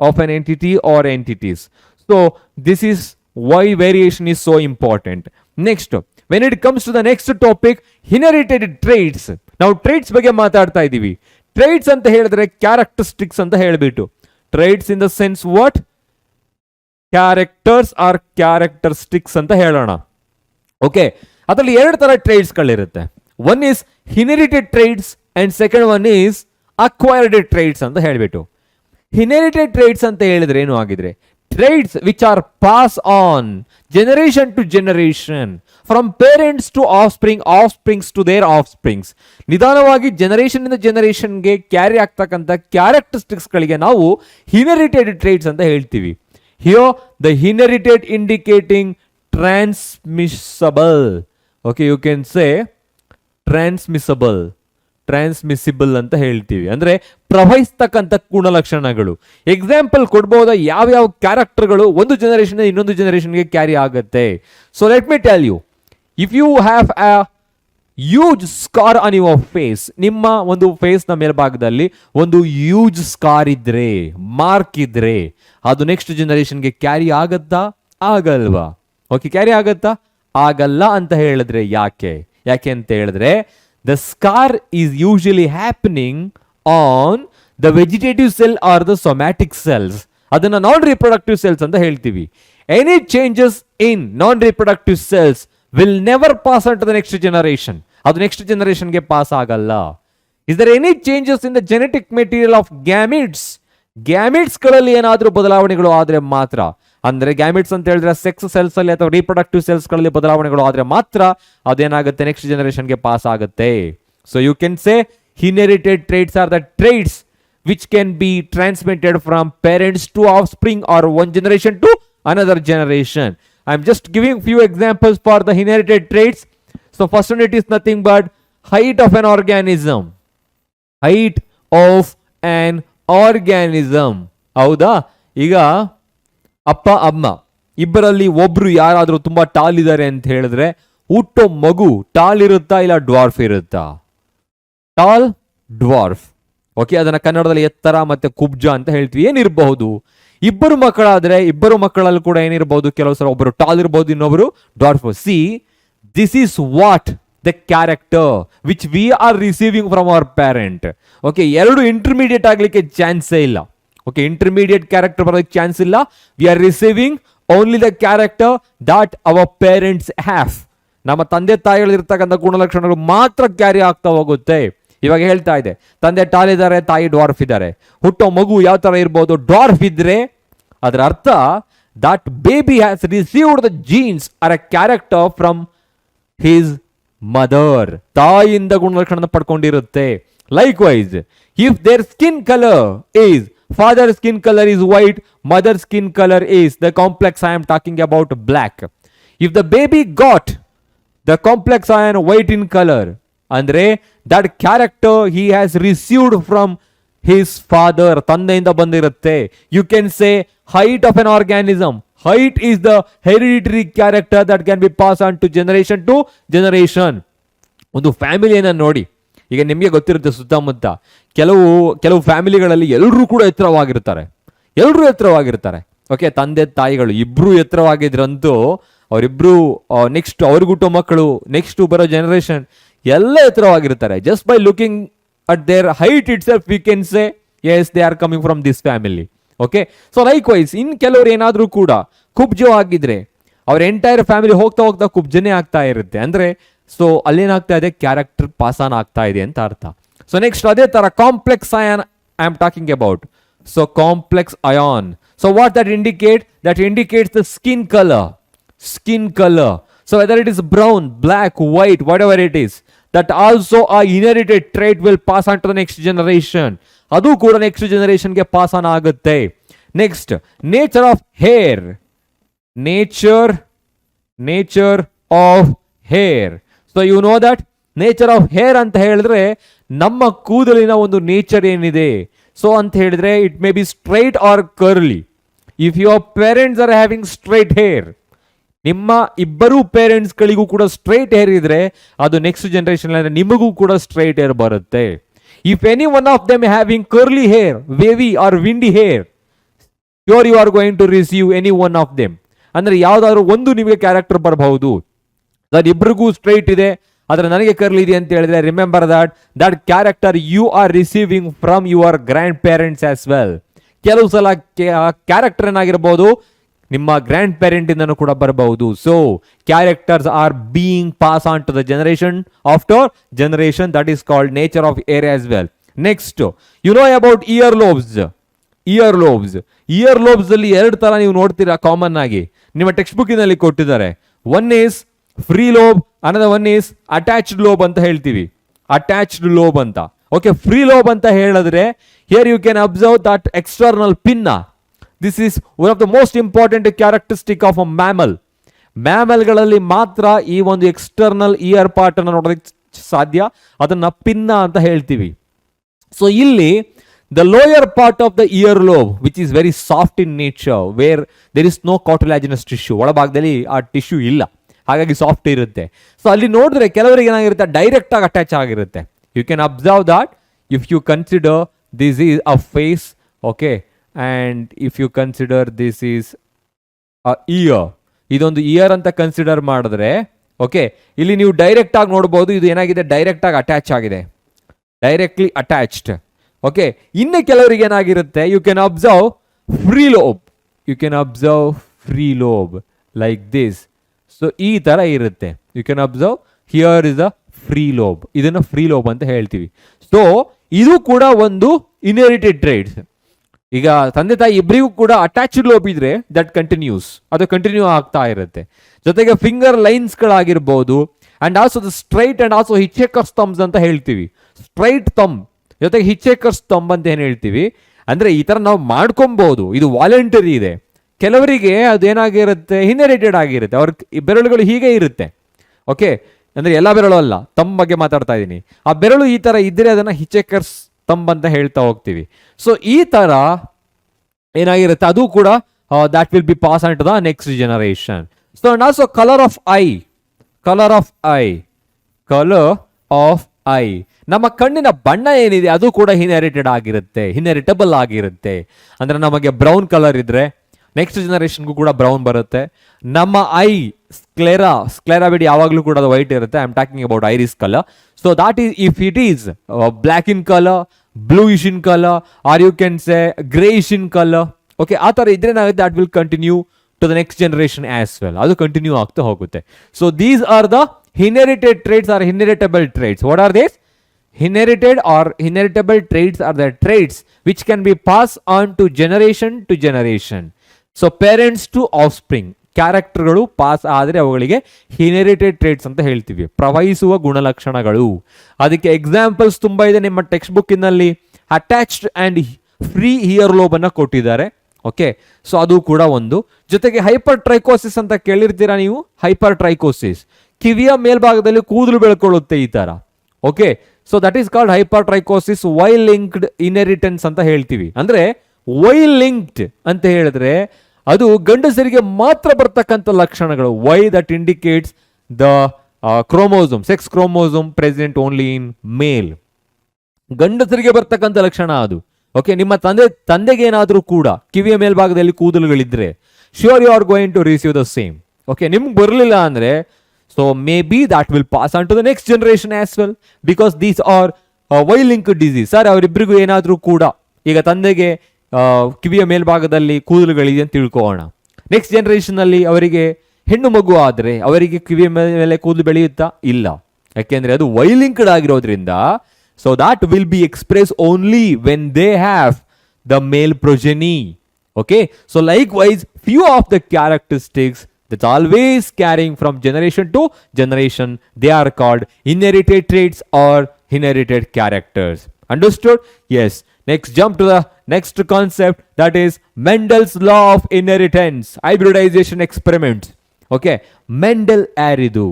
of an entity or entities. So this is why variation is so important. Next, when it comes to the next topic, inherited traits. Now traits ಬಗ್ಗೆ ಮಾತಾಡ್ತಾ ಇದೀವಿ. traits ಅಂತ ಹೇಳಿದ್ರೆ characteristics ಅಂತ ಹೇಳ್ಬಿಟ್ಟು, traits in the sense what? Characters or characteristics ಅಂತ ಹೇಳೋಣ. ಓಕೆ, ಅದರಲ್ಲಿ 2 ತರ ಟ್ರೇಡ್ಸ್ ಗಳಿರುತ್ತೆ. One is inherited traits and second one is acquired traits ಅಂತ ಹೇಳ್ಬಿಟ್ಟು. ಇನ್ಹೆರಿಟೆಡ್ ಟ್ರೇಡ್ಸ್ ಅಂತ ಹೇಳಿದ್ರೆ ಏನು ಆಗಿದ್ರೆ? Traits which are pass on generation to generation, from parents to offsprings to their offsprings. ನಿಧಾನವಾಗಿ ಜನರೇಷನ್ ಇಂದ ಜನರೇಷನ್ಗೆ ಕ್ಯಾರಿ ಆಗ್ತಕ್ಕಂಥ ಕ್ಯಾರೆಕ್ಟರಿಸ್ಟಿಕ್ಸ್ ಗಳಿಗೆ ನಾವು ಇನ್ಹೆರಿಟೆಡ್ ಟ್ರೇಡ್ಸ್ ಅಂತ ಹೇಳ್ತೀವಿ. Here the inherited indicating transmissible. Okay, you can say transmissible ಅಂತ ಹೇಳ್ತೀವಿ. ಅಂದ್ರೆ ಪ್ರವಹಿಸ್ತಕ್ಕಂಥ ಗುಣಲಕ್ಷಣಗಳು. ಎಕ್ಸಾಂಪಲ್ ಕೊಡ್ಬೋದ ಯಾವ ಕ್ಯಾರೆಕ್ಟರ್ಗಳು ಒಂದು ಜನರೇಷನ್ ಇನ್ನೊಂದು ಜನರೇಷನ್ಗೆ ಕ್ಯಾರಿ ಆಗುತ್ತೆ. So let me tell you, if you have a huge scar on your face, ನಿಮ್ಮ ಒಂದು ಫೇಸ್ ನ ಮೇಲ್ಭಾಗದಲ್ಲಿ ಒಂದು ಹ್ಯೂಜ್ ಸ್ಕಾರ್ ಇದ್ರೆ, ಮಾರ್ಕ್ ಇದ್ರೆ, ಅದು ನೆಕ್ಸ್ಟ್ ಜನರೇಷನ್ಗೆ ಕ್ಯಾರಿ ಆಗತ್ತಾ? ಆಗಲ್ವಾ? ಓಕೆ, ಕ್ಯಾರಿ ಆಗತ್ತಾ? ಆಗಲ್ಲ ಅಂತ ಹೇಳಿದ್ರೆ ಯಾಕೆ ಅಂತ ಹೇಳಿದ್ರೆ the scar is usually happening on the vegetative cell or the somatic cells. ಅದನ್ನ ನಾನ್ ರಿಪ್ರೊಡಕ್ಟಿವ್ ಸೆಲ್ಸ್ ಅಂತ ಹೇಳ್ತೀವಿ. Any changes in non reproductive cells will never pass on to the next generation. ಅದು ನೆಕ್ಸ್ಟ್ ಜನರೇಷನ್ಗೆ pass ಆಗಲ್ಲ. Is there any changes in the genetic material of gametes? Gametes ಗಳಲ್ಲಿ ಏನಾದ್ರೂ ಬದಲಾವಣೆಗಳು ಆದ್ರೆ ಮಾತ್ರ, ಅಂದ್ರೆ ಗ್ಯಾಮಿಟ್ಸ್ ಅಂತ ಹೇಳಿದ್ರೆ ಸೆಕ್ಸ್ ಸೆಲ್ಸ್ ಅಲ್ಲಿ ಅಥವಾ ರಿಪ್ರೊಡಕ್ಟಿವ್ ಸೆಲ್ಸ್ ಗಳಲ್ಲಿ ಬದಲಾವಣೆಗಳು ಆದ್ರೆ ಮಾತ್ರ ಅದೇನಾಗುತ್ತೆ? ನೆಕ್ಸ್ಟ್ ಜನರೇಷನ್ಗೆ ಪಾಸ್ ಆಗುತ್ತೆ. So you can say inherited traits are the traits which can be transmitted from parents to offspring or one generation to another generation. I am just giving few examples for the inherited traits. So first unit is nothing but height of an organism. height of an organism. ಹೌದಾ? ಈಗ ಅಪ್ಪ ಅಮ್ಮ ಇಬ್ಬರಲ್ಲಿ ಒಬ್ರು ಯಾರಾದ್ರೂ ತುಂಬಾ tall ಇದ್ದಾರೆ ಅಂತ ಹೇಳಿದ್ರೆ ಹುಟ್ಟೋ ಮಗು ಟಾಲ್ ಇರುತ್ತಾ ಇಲ್ಲ ಡ್ವಾರ್ಫ್ ಇರುತ್ತಾ? Tall, dwarf. ಓಕೆ, ಅದನ್ನ ಕನ್ನಡದಲ್ಲಿ ಎತ್ತರ ಮತ್ತೆ ಕುಬ್ಜ ಅಂತ ಹೇಳ್ತೀವಿ. ಏನಿರಬಹುದು? ಇಬ್ಬರು ಮಕ್ಕಳಾದ್ರೆ ಇಬ್ಬರು ಮಕ್ಕಳಲ್ಲಿ ಕೂಡ ಏನಿರಬಹುದು, ಕೆಲವು ಸಲ ಒಬ್ಬರು ಟಾಲ್ ಇರಬಹುದು, ಇನ್ನೊಬ್ರು dwarf. C, this is what the character which we R receiving from our parent. Okay, ಎರಡು ಇಂಟರ್ಮೀಡಿಯೇಟ್ ಆಗ್ಲಿಕ್ಕೆ ಚಾನ್ಸೇ ಇಲ್ಲ. ಓಕೆ, ಇಂಟರ್ಮೀಡಿಯೇಟ್ ಕ್ಯಾರೆಕ್ಟರ್ ಬರೋದಕ್ಕೆ ಚಾನ್ಸ್ ಇಲ್ಲ. We are receiving only the character that our parents have. ನಮ್ಮ ತಂದೆ ತಾಯಿಗಳಿರ್ತಕ್ಕಂಥ ಗುಣಲಕ್ಷಣಗಳು ಮಾತ್ರ ಕ್ಯಾರಿ ಆಗ್ತಾ ಹೋಗುತ್ತೆ. ಇವಾಗ ಹೇಳ್ತಾ ಇದೆ, ತಂದೆ ಟಾಲ್ ಇದ್ದಾರೆ, ತಾಯಿ ಡ್ವಾರ್ಫ್ ಇದ್ದಾರೆ. ಹುಟ್ಟೋ ಮಗು ಯಾವ ತರ ಇರ್ಬೋದು? ಡ್ವಾರ್ಫ್ ಇದ್ರೆ ಅದರ ಅರ್ಥ that baby has received the genes or a character from his mother. ತಾಯಿಯಿಂದ ಗುಣಲಕ್ಷಣ ಪಡ್ಕೊಂಡಿರುತ್ತೆ. Likewise, if their skin colour is father's skin color is white, mother's skin color is the complex I am talking about black. If the baby got the complex ion white in color, andre that character he has received from his father, tandeyinda bandirutte. You can say height of an organism. Height is the hereditary character that can be passed on to generation to generation. ಒಂದು ಫ್ಯಾಮಿಲಿಯನ್ನ ನೋಡಿ, ಈಗ ನಿಮಗೆ ಗೊತ್ತಿರುತ್ತೆ ಸುತ್ತಮುತ್ತ ಕೆಲವು ಫ್ಯಾಮಿಲಿಗಳಲ್ಲಿ ಎಲ್ಲರೂ ಕೂಡ ಎತ್ತರವಾಗಿರ್ತಾರೆ. Okay, ತಂದೆ ತಾಯಿಗಳು ಇಬ್ರು ಎತ್ತರವಾಗಿದ್ರಂತೂ ಅವರಿಬ್ರು ನೆಕ್ಸ್ಟ್ ಅವ್ರಿಗೆ ಹುಟ್ಟೋ ಮಕ್ಕಳು, ನೆಕ್ಸ್ಟ್ ಬರೋ ಜನರೇಷನ್ ಎಲ್ಲ ಎತ್ತರವಾಗಿರ್ತಾರೆ. Just by looking at their height itself we can say as they are coming from this family. Okay, so likewise in ಕೆಲವರು ಏನಾದ್ರೂ ಕೂಡ ಕುಬ್ಜೋ ಆಗಿದ್ರೆ ಅವ್ರ ಎಂಟೈರ್ ಫ್ಯಾಮಿಲಿ ಹೋಗ್ತಾ ಹೋಗ್ತಾ ಕುಬ್ಜನೇ ಆಗ್ತಾ ಇರುತ್ತೆ. ಅಂದ್ರೆ ಸೊ ಅಲ್ಲೇನಾಗ್ತಾ ಇದೆ, ಕ್ಯಾರೆಕ್ಟರ್ ಪಾಸ್ ಆನ್ ಆಗ್ತಾ ಇದೆ ಅಂತ ಅರ್ಥ. ಸೊ ನೆಕ್ಸ್ಟ್ ಅದೇ ತರ complex ion I am talking about. So complex ion, so what that indicate? That indicates the skin colour. So whether it is brown, black, white, whatever it is, that also a inherited trait will pass on to the next generation. ಅದು ಕೂಡ next ಜನರೇಷನ್ಗೆ pass on ಆಗುತ್ತೆ. Next, nature of hair. Nature of hair. So you know that nature of hair ಅಂತ ಹೇಳಿದ್ರೆ ನಮ್ಮ ಕೂದಲಿನ ಒಂದು nature ಏನಿದೆ. ಸೊ ಅಂತ ಹೇಳಿದ್ರೆ it may be straight or curly. If your parents are having straight hair, ನಿಮ್ಮ ಇಬ್ಬರು ಪೇರೆಂಟ್ಸ್ ಗಳಿಗೂ ಕೂಡ ಸ್ಟ್ರೈಟ್ ಹೇರ್ ಇದ್ರೆ ಅದು ನೆಕ್ಸ್ಟ್ ಜನರೇಷನ್ ಅಂದ್ರೆ ನಿಮಗೂ ಕೂಡ ಸ್ಟ್ರೈಟ್ ಹೇರ್ ಬರುತ್ತೆ. If any one of them having curly hair, wavy or windy hair, you are going to receive any one of them. ಅಂದ್ರೆ ಯಾವ್ದಾದ್ರು ಒಂದು ನಿಮಗೆ ಕ್ಯಾರೆಕ್ಟರ್ ಬರಬಹುದು. ಇಬ್ಬರಿಗೂ ಸ್ಟ್ರೈಟ್ ಇದೆ ಆದ್ರೆ ನನಗೆ ಕರ್ಲಿ ಇದೆ ಅಂತ ಹೇಳಿದ್ರೆ remember that character you are receiving from your grand parents as well. ಕೆಲವು ಸಲ ಕ್ಯಾರೆಕ್ಟರ್ ಏನಾಗಿರ್ಬೋದು, ನಿಮ್ಮ ಗ್ರ್ಯಾಂಡ್ ಪೇರೆಂಟ್ ಇಂದನೂ ಕೂಡ ಬರಬಹುದು. So characters are being pass on to the generation after generation. That is called nature of air as well. Next, you know about earlobes ಅಲ್ಲಿ ಎರಡು ತರ ನೀವು ನೋಡ್ತೀರಾ ಕಾಮನ್ ಆಗಿ, ನಿಮ್ಮ ಟೆಕ್ಸ್ಟ್ ಬುಕ್ಕಿನಲ್ಲಿ ಕೊಟ್ಟಿದ್ದಾರೆ. One is free lobe, another one is attached lobe ಅಂತ ಹೇಳ್ತೀವಿ. ಅಟ್ಯಾಚ್ಡ್ ಲೋಬ್ ಅಂತ. ಓಕೆ, ಫ್ರೀ ಲೋಬ್ ಅಂತ ಹೇಳಿದ್ರೆ here you can observe that external pinna. This is one of the most important characteristic of a mammal. ಮ್ಯಾಮಲ್ಗಳಲ್ಲಿ ಮಾತ್ರ ಈ ಒಂದು external year part ಅನ್ನು ನೋಡೋದಕ್ಕೆ ಸಾಧ್ಯ, ಅದನ್ನ ಪಿನ್ನ ಅಂತ ಹೇಳ್ತೀವಿ. ಸೊ ಇಲ್ಲಿ the lower part of the earlobe which is very soft in nature where there is no cartilaginous tissue, ಒಳಭಾಗದಲ್ಲಿ ಆ ಟಿಶ್ಯೂ ಇಲ್ಲ, ಹಾಗಾಗಿ ಸಾಫ್ಟ್ ಇರುತ್ತೆ. ಸೊ ಅಲ್ಲಿ ನೋಡಿದ್ರೆ ಕೆಲವರಿಗೆ ಏನಾಗಿರುತ್ತೆ, ಡೈರೆಕ್ಟ್ ಆಗಿ ಅಟ್ಯಾಚ್ ಆಗಿರುತ್ತೆ. You can observe that if you consider this is a face. Okay, and if you consider this is a ear, ಇದೊಂದು ಇಯರ್ ಅಂತ ಕನ್ಸಿಡರ್ ಮಾಡಿದ್ರೆ ಓಕೆ, ಇಲ್ಲಿ ನೀವು ಡೈರೆಕ್ಟ್ ಆಗಿ ನೋಡಬಹುದು ಇದು ಏನಾಗಿದೆ, ಡೈರೆಕ್ಟ್ ಆಗಿ ಅಟ್ಯಾಚ್ ಆಗಿದೆ, ಡೈರೆಕ್ಟ್ಲಿ ಅಟ್ಯಾಚ್ಡ್. ಓಕೆ, ಇನ್ನು ಕೆಲವರಿಗೆ ಏನಾಗಿರುತ್ತೆ, you can observe free lobe like this. So ಈ ತರ ಇರುತ್ತೆ. You can observe here is a free lobe, ಇದನ್ನ ಫ್ರೀ ಲೋಬ್ ಅಂತ ಹೇಳ್ತೀವಿ. ಸೊ ಇದು ಕೂಡ ಒಂದು ಇನ್ಹೆರಿಟೆಡ್ ಟ್ರೇಟ್ಸ್. ಈಗ ತಂದೆ ತಾಯಿ ಇಬ್ಬರಿಗೂ ಕೂಡ ಅಟ್ಯಾಚ್ಡ್ ಲೋಬ್ ಇದ್ರೆ ದಟ್ ಕಂಟಿನ್ಯೂಸ್, ಅದು ಕಂಟಿನ್ಯೂ ಆಗ್ತಾ ಇರುತ್ತೆ. ಜೊತೆಗೆ ಫಿಂಗರ್ ಲೈನ್ಸ್ ಗಳಾಗಿರ್ಬೋದು, and also the straight and also hitchhikers thumbs ಅಂತ ಹೇಳ್ತೀವಿ. ಸ್ಟ್ರೈಟ್ ಥಂಬ್ ಜೊತೆಗೆ ಹಿಚೇಕರ್ಸ್ ಥಂಬ್ ಅಂತ ಏನ್ ಹೇಳ್ತೀವಿ, ಅಂದ್ರೆ ಈ ತರ ನಾವು ಮಾಡ್ಕೊಬಹುದು, ಇದು ವಾಲಂಟರಿ ಇದೆ. ಕೆಲವರಿಗೆ ಅದೇನಾಗಿರುತ್ತೆ, ಇನ್ಹೆರಿಟೆಡ್ ಆಗಿರುತ್ತೆ, ಅವ್ರ ಬೆರಳುಗಳು ಹೀಗೆ ಇರುತ್ತೆ. ಓಕೆ, ಅಂದ್ರೆ ಎಲ್ಲ ಬೆರಳು ಅಲ್ಲ, ತಮ್ಮ ಬಗ್ಗೆ ಮಾತಾಡ್ತಾ ಇದ್ದೀನಿ. ಆ ಬೆರಳು ಈ ತರ ಇದ್ರೆ ಅದನ್ನ ಹಿಚೆಕರ್ಸ್ ತಂಬ್ ಅಂತ ಹೇಳ್ತಾ ಹೋಗ್ತೀವಿ. ಸೊ ಈ ತರ ಏನಾಗಿರುತ್ತೆ ಅದು ಕೂಡ that will be passed on to the next generation. So and also color of eye, color of eye, ನಮ್ಮ ಕಣ್ಣಿನ ಬಣ್ಣ ಏನಿದೆ ಅದು ಕೂಡ ಇನ್ಹೆರಿಟಬಲ್ ಆಗಿರುತ್ತೆ. ಅಂದ್ರೆ ನಮಗೆ ಬ್ರೌನ್ ಕಲರ್ ಇದ್ರೆ ನೆಕ್ಸ್ಟ್ ಜನರೇಷನ್ಗೂ ಕೂಡ ಬ್ರೌನ್ ಬರುತ್ತೆ. ನಮ್ಮ ಐ ಸ್ಕ್ಲೆರಾ ಬಿಡಿ ಯಾವಾಗಲೂ ಕೂಡ ಅದು ವೈಟ್ ಇರುತ್ತೆ. I am talking about iris colour. So that is if it is black in colour, bluish in colour, or you can say greyish in colour. Okay, ಆ ಥರ ಇದ್ರೆ ನಾವಿದೆ that will continue to the next generation as well. ಅದು continue ಆಗ್ತಾ ಹೋಗುತ್ತೆ. So these are the inherited traits or inheritable traits. What are this? Inherited or inheritable traits are the traits which can be passed on to generation. So parents to offspring, ಕ್ಯಾರೆಕ್ಟರ್ಗಳು pass ಆದರೆ ಅವುಗಳಿಗೆ inherited traits ಅಂತ ಹೇಳ್ತೀವಿ, ಪ್ರವಹಿಸುವ ಗುಣಲಕ್ಷಣಗಳು. ಅದಕ್ಕೆ examples ತುಂಬಾ ಇದೆ. ನಿಮ್ಮ ಟೆಕ್ಸ್ಟ್ ಬುಕ್ಕಿನಲ್ಲಿ attached and free ear lobe ಅನ್ನ ಕೊಟ್ಟಿದ್ದಾರೆ. ಓಕೆ, ಸೊ ಅದು ಕೂಡ ಒಂದು. ಜೊತೆಗೆ ಹೈಪರ್ ಟ್ರೈಕೋಸಿಸ್ ಅಂತ ಕೇಳಿರ್ತೀರಾ ನೀವು. ಹೈಪರ್ ಟ್ರೈಕೋಸಿಸ್, ಕಿವಿಯ ಮೇಲ್ಭಾಗದಲ್ಲಿ ಕೂದಲು ಬೆಳ್ಕೊಳ್ಳುತ್ತೆ ಈ ತರ. Okay, so that is called hypertrichosis. Y linked inheritance ಅಂತ ಹೇಳ್ತೀವಿ. ಅಂದ್ರೆ ವೈ ಲಿಂಕ್ಡ್ ಅಂತ ಹೇಳಿದ್ರೆ ಅದು ಗಂಡಸರಿಗೆ ಮಾತ್ರ ಬರ್ತಕ್ಕಂಥ ಲಕ್ಷಣಗಳು. Y that indicates the chromosome, sex chromosome present only in male. ಗಂಡಸರಿಗೆ ಬರ್ತಕ್ಕಂಥ ಲಕ್ಷಣ ಅದು. ಓಕೆ, ನಿಮ್ಮ ತಂದೆಗೆ ಏನಾದ್ರೂ ಕೂಡ ಕಿವಿಯ ಮೇಲ್ಭಾಗದಲ್ಲಿ ಕೂದಲುಗಳಿದ್ರೆ sure you are going to receive the same. Okay, ನಿಮ್ಗೆ ಬರಲಿಲ್ಲ ಅಂದ್ರೆ so maybe that will pass on to the next generation as well, because these are Y-linked disease. Sir, ಅವರಿಬ್ಬರಿಗೂ ಏನಾದರೂ ಕೂಡ ಈಗ ತಂದೆಗೆ ಕಿವಿಯ ಮೇಲ್ಭಾಗದಲ್ಲಿ ಕೂದಲುಗಳಿದೆ ಅಂತ ತಿಳ್ಕೊಳ್ಳೋಣ. ನೆಕ್ಸ್ಟ್ ಜನರೇಷನ್ ಅಲ್ಲಿ ಅವರಿಗೆ ಹೆಣ್ಣು ಮಗು ಆದರೆ ಅವರಿಗೆ ಕಿವಿಯ ಮೇಲೆ ಕೂದಲು ಬೆಳೆಯುತ್ತಾ? ಇಲ್ಲ, ಯಾಕೆಂದ್ರೆ ಅದು Y-linked ಆಗಿರೋದ್ರಿಂದ. So that will be expressed only when they have the male progeny. Okay, so likewise few of the characteristics that's always carrying from generation to generation, they are called inherited traits or inherited characters. Understood? Yes. Next, jump to the next concept, that is Mendel's law of inheritance, hybridization experiments. Okay, Mendel ಯಾರಿದು?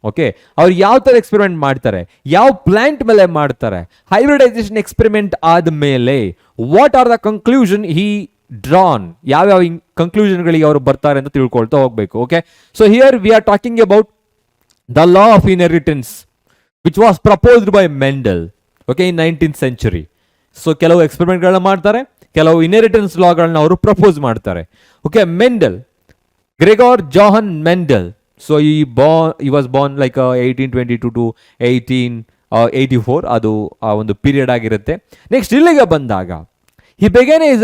Okay, ಅವ್ರು ಯಾವ ತರ experiment ಮಾಡ್ತಾರೆ, ಯಾವ plant ಮೇಲೆ ಮಾಡ್ತಾರೆ, hybridisation experiment ಆದ್ಮೇಲೆ what are the conclusion he drawn, ಯಾವ್ಯಾವ ಕನ್ಕ್ಲೂಷನ್ಗಳಿಗೆ ಅವರು ಬರ್ತಾರೆ ಅಂತ ತಿಳ್ಕೊಳ್ತಾ ಹೋಗ್ಬೇಕು. Okay, so here we are talking about the law of inheritance which was proposed by Mendel. Okay, in 19th century. So ಕೆಲವು ಎಕ್ಸ್ಪೆರಿಮೆಂಟ್ಗಳನ್ನ ಮಾಡ್ತಾರೆ, ಕೆಲವು ಇನ್ಹೆರಿಟೆನ್ಸ್ ಲಾಗಳನ್ನ ಅವರು ಪ್ರಪೋಸ್ ಮಾಡ್ತಾರೆ. Okay, Mendel, Gregor Johann Mendel. So he was born like 1822 to 1884. ಅದು ಆ ಒಂದು ಪೀರಿಯಡ್ ಆಗಿರುತ್ತೆ. ನೆಕ್ಸ್ಟ್ ಇಲ್ಲಿಗೆ ಬಂದಾಗ he began his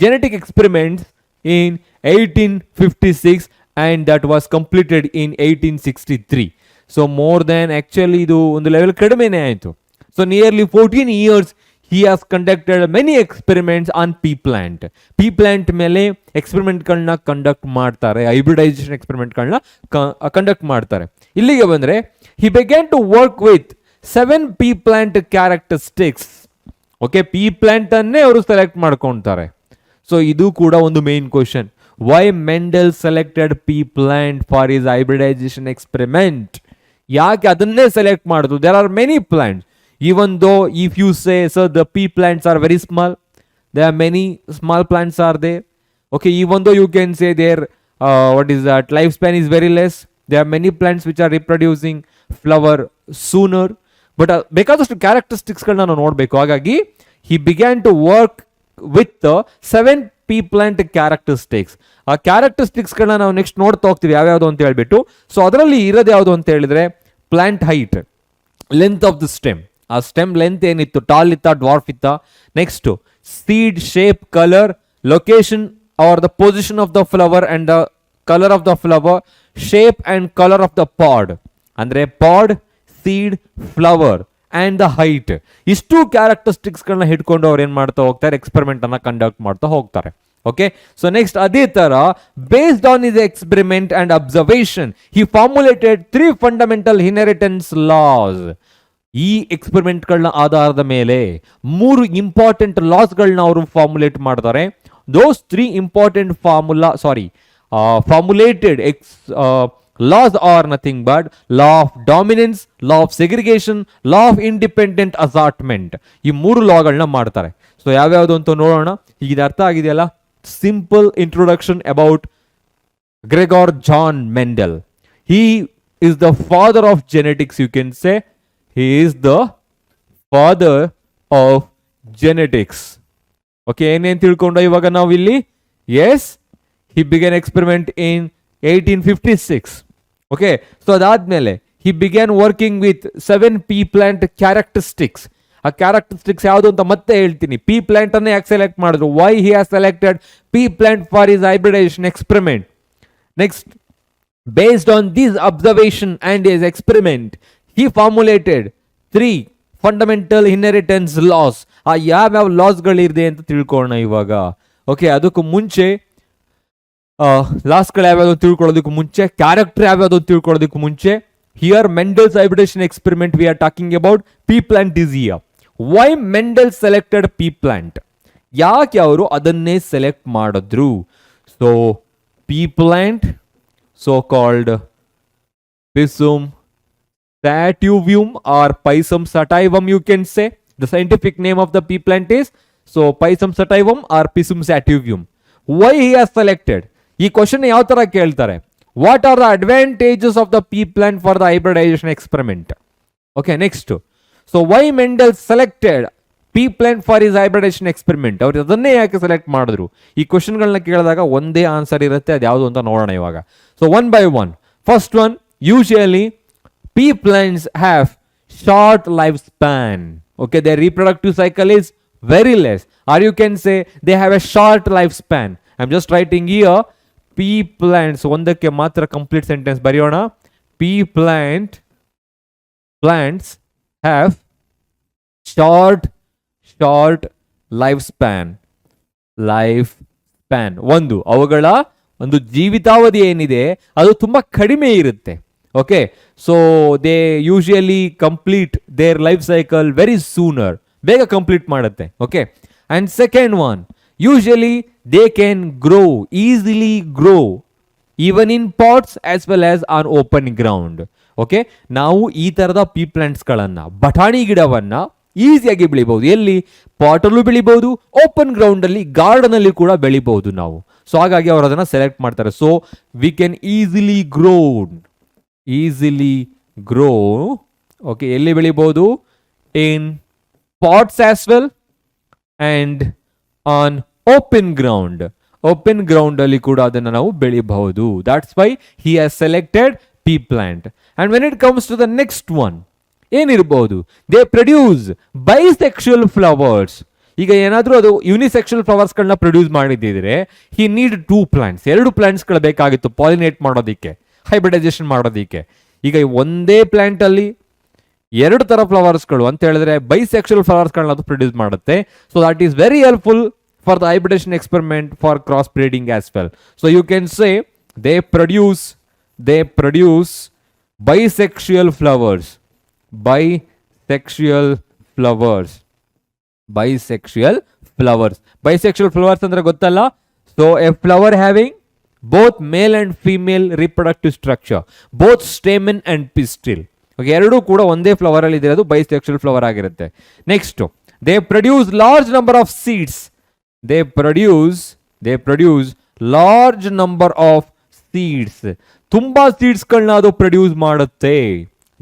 genetic experiments in 1856 and that was completed in 1863. So more than actually ಇದು ಒಂದು ಲೆವೆಲ್ ಕಡಿಮೆನೇ ಆಯಿತು. So nearly 14 years he has conducted many experiments on pea plant. Pea plant ಮೇಲೆ ಎಕ್ಸ್ಪೆರಿಮೆಂಟ್ಗಳನ್ನ conduct ಮಾಡ್ತಾರೆ, hybridisation ಎಕ್ಸ್ಪೆರಿಮೆಂಟ್ಗಳನ್ನ conduct ಮಾಡ್ತಾರೆ. ಇಲ್ಲಿಗೆ ಬಂದರೆ he began to work with 7 pea plant characteristics. Okay, pea plant ಅನ್ನೇ ಅವರು ಸೆಲೆಕ್ಟ್ ಮಾಡ್ಕೊಳ್ತಾರೆ. ಸೊ ಇದು ಕೂಡ ಒಂದು main question. Why Mendel selected pea plant for his hybridization experiment? ಯಾಕೆ ಅದನ್ನೇ ಸೆಲೆಕ್ಟ್ ಮಾಡಿದ್ರು? There are many plants. Even though if you say sir the pea plants are very small, they are many small plants are there. Okay, even though you can say there what is that life span is very less, they are many plants which are reproducing flower sooner. But ಬೇಕಾದಷ್ಟು ಕ್ಯಾರೆಕ್ಟರಿಸ್ಟಿಕ್ಸ್ಗಳನ್ನ ನಾವು ನೋಡಬೇಕು. ಹಾಗಾಗಿ he began to work with the 7 pea plant characteristics. ಆ ಕ್ಯಾರೆಕ್ಟರಿಸ್ಟಿಕ್ಸ್ಗಳನ್ನ ನಾವು next ನೋಡ್ತಾ ಹೋಗ್ತೀವಿ ಯಾವ್ಯಾವುದು ಅಂತ ಹೇಳ್ಬಿಟ್ಟು. ಸೊ ಅದರಲ್ಲಿ ಇರೋದು ಯಾವುದು ಅಂತ ಹೇಳಿದ್ರೆ plant height, length of the stem. ಆ ಸ್ಟೆಮ್ ಲೆಂತ್ ಏನಿತ್ತು, ಟಾಲ್ ಇತ್ತ, ಡ್ವಾರ್ಫ್ ಇತ್ತ. Next seed shape, colour, location or the position of the flower and the colour of the flower, shape and colour of the pod. ಅಂದ್ರೆ pod, seed, flower and the height. ಇಷ್ಟು ಕ್ಯಾರೆಕ್ಟರಿಸ್ಟಿಕ್ಸ್ಗಳನ್ನ ಹಿಡ್ಕೊಂಡು ಅವ್ರು ಏನ್ ಮಾಡ್ತಾ ಹೋಗ್ತಾರೆ, ಎಕ್ಸ್ಪೆರಿಮೆಂಟ್ ಅನ್ನ ಕಂಡಕ್ಟ್ ಮಾಡ್ತಾ ಹೋಗ್ತಾರೆ. ಓಕೆ, ಸೊ ನೆಕ್ಸ್ಟ್ ಅದೇ ತರ based on his experiment and observation he formulated 3 fundamental inheritance loss. ಈ ಎಕ್ಸ್ಪೆರಿಮೆಂಟ್ಗಳನ್ನ ಆಧಾರದ ಮೇಲೆ 3 ಇಂಪಾರ್ಟೆಂಟ್ ಲಾಸ್ಗಳನ್ನ ಅವರು ಫಾರ್ಮುಲೇಟ್ ಮಾಡ್ತಾರೆ. ದೋಸ್ 3 important formulated laws are nothing but law of dominance, law of segregation, law of independent assortment. ಈ ಮೂರು ಲಾಗಳನ್ನ ಮಾಡ್ತಾರೆ. ಸೊ ಯಾವ್ಯಾವುದು ಅಂತ ನೋಡೋಣ. ಈಗ ಇದು ಅರ್ಥ ಆಗಿದೆಯಲ್ಲ? Simple introduction about Gregor John Mendel. He is the father of genetics, you can say. He is the father of genetics. Okay, ಏನೇನು ತಿಳ್ಕೊಂಡು ಇವಾಗ ನಾವು ಇಲ್ಲಿ? Yes, he began experiment in 1856. Okay, so ಅದಾದ್ಮೇಲೆ he began working with 7 pea plant characteristics. ಆ characteristics ಯಾವುದು ಅಂತ ಮತ್ತೆ ಹೇಳ್ತೀನಿ. ಪಿ ಪ್ಲಾಂಟ್ ಅನ್ನೇ ಯಾಕೆ ಸೆಲೆಕ್ಟ್ ಮಾಡಿದ್ರು? Why he has selected pea plant for his hybridization experiment? Next, based on this observation and his experiment, he formulated 3 fundamental inheritance laws. ಆ ಯಾವ ಲಾಸ್ಗಳಿದೆ ಅಂತ ತಿಳ್ಕೊಳ್ಳೋಣ ಇವಾಗ. ಓಕೆ, ಅದಕ್ಕೂ ಮುಂಚೆ ಲಾಸ್ಗಳು ಯಾವ್ಯಾವುದು ತಿಳ್ಕೊಳ್ಳೋದಕ್ಕೂ ಮುಂಚೆ, ಕ್ಯಾರೆಕ್ಟರ್ ಯಾವ್ಯಾವುದು ತಿಳ್ಕೊಳ್ಳೋದಕ್ಕೂ ಮುಂಚೆ, here Mendel's hybridization experiment we are talking about pea plant is here. Why Mendel selected pea plant? ಯಾಕೆ ಅವರು ಅದನ್ನೇ ಸೆಲೆಕ್ಟ್ ಮಾಡಿದ್ರು? So pea plant, so called Pisum sativum or Pisum sativum, you can say. The scientific name of the pea plant is so Pisum sativum or Pisum sativum. Why he has selected? ಈ question ಯಾವ ತರ ಕೇಳ್ತಾರೆ? What are the advantages of the pea plant for the hybridization experiment? Okay, next. So why Mendel selected pea plant for is hybridization experiment? ಅವ್ರು ಅದನ್ನೇ ಯಾಕೆ select ಮಾಡಿದ್ರು? ಈ ಕ್ವಶನ್ಗಳನ್ನ ಕೇಳಿದಾಗ ಒಂದೇ ಆನ್ಸರ್ ಇರುತ್ತೆ, ಅದು ಯಾವುದು ಅಂತ ನೋಡೋಣ ಇವಾಗ. So one by one. First one, usually pea plants have short life span. Okay, their reproductive cycle is very less, or you can say they have a short life span. I am just writing here pea plants, ಒಂದಕ್ಕೆ ಮಾತ್ರ complete sentence ಬರೆಯೋಣ. Pea plants have short life span. ಒಂದು ಅವುಗಳ ಒಂದು ಜೀವಿತಾವಧಿ ಏನಿದೆ ಅದು ತುಂಬಾ ಕಡಿಮೆ ಇರುತ್ತೆ. Okay, so they usually complete their life cycle very sooner, ಬೇಗ ಕಂಪ್ಲೀಟ್ ಮಾಡುತ್ತೆ. Okay, and second one, usually they can easily grow even in pots as well as on open ground. Okay, ನಾವು ಈ ತರದ ಪೀ ಪ್ಲಾಂಟ್ಸ್ಗಳನ್ನ, ಬಟಾಣಿ ಗಿಡವನ್ನ ಈಸಿಯಾಗಿ ಬೆಳಿಬಹುದು. ಎಲ್ಲಿ? ಪಾಟಲ್ಲೂ ಬೆಳಿಬಹುದು, ಓಪನ್ ಗ್ರೌಂಡ್ ಅಲ್ಲಿ, ಗಾರ್ಡನ್ ಅಲ್ಲಿ ಕೂಡ ಬೆಳಿಬಹುದು ನಾವು. ಸೊ ಹಾಗಾಗಿ ಅವರು ಅದನ್ನ ಸೆಲೆಕ್ಟ್ ಮಾಡ್ತಾರೆ. So we can easily grow. Okay, ಎಲ್ಲಿ ಬೆಳಿಬಹುದು? In pots as well and on open ground ಅಲ್ಲಿ ಕೂಡ ಅದನ್ನ ನಾವು ಬೆಳಿಬಹುದು. That's why he has selected pea plant. And when it comes to the next one, ಏನಿರ್ಬಹುದು? They produce bisexual flowers. ಈಗ ಏನಾದರೂ ಅದು ಯೂನಿಸೆಕ್ಷುವಲ್ ಫ್ಲವರ್ಸ್ಗಳನ್ನ ಪ್ರೊಡ್ಯೂಸ್ ಮಾಡಿದ್ದಿದ್ರೆ ಹಿ ನೀಡ್ 2 ಪ್ಲಾಂಟ್ಸ್, 2 ಪ್ಲಾಂಟ್ಸ್ಗಳು ಬೇಕಾಗಿತ್ತು ಪಾಲಿನೇಟ್ ಮಾಡೋದಿಕ್ಕೆ, ಹೈಬ್ರಿಡೈಸೇಷನ್ ಮಾಡೋದಿಕ್ಕೆ. ಈಗ ಒಂದೇ ಪ್ಲಾಂಟ್ ಅಲ್ಲಿ 2 ತರ ಫ್ಲವರ್ಸ್ಗಳು ಅಂತ ಹೇಳಿದ್ರೆ ಬೈಸೆಕ್ಷುವಲ್ ಫ್ಲವರ್ಸ್ಗಳನ್ನ ಅದು ಪ್ರೊಡ್ಯೂಸ್ ಮಾಡುತ್ತೆ. So that is very helpful for the hybridization experiment for cross breeding as well. So you can say they produce bisexual flowers. Bisexual flowers ಅಂದ್ರೆ ಗೊತ್ತಲ್ಲ? So a flower having both male and female reproductive structure, both stamen and pistil. Okay, ಎರಡೂ ಕೂಡ ಒಂದೇ flower ಅಲ್ಲಿ ಇರೋದು bisexual flower ಆಗಿರುತ್ತೆ. Next, they produce large number of seeds. They produce large number of seeds. ತುಂಬಾ ಸೀಡ್ಸ್ಗಳನ್ನ ಅದು produce ಮಾಡುತ್ತೆ.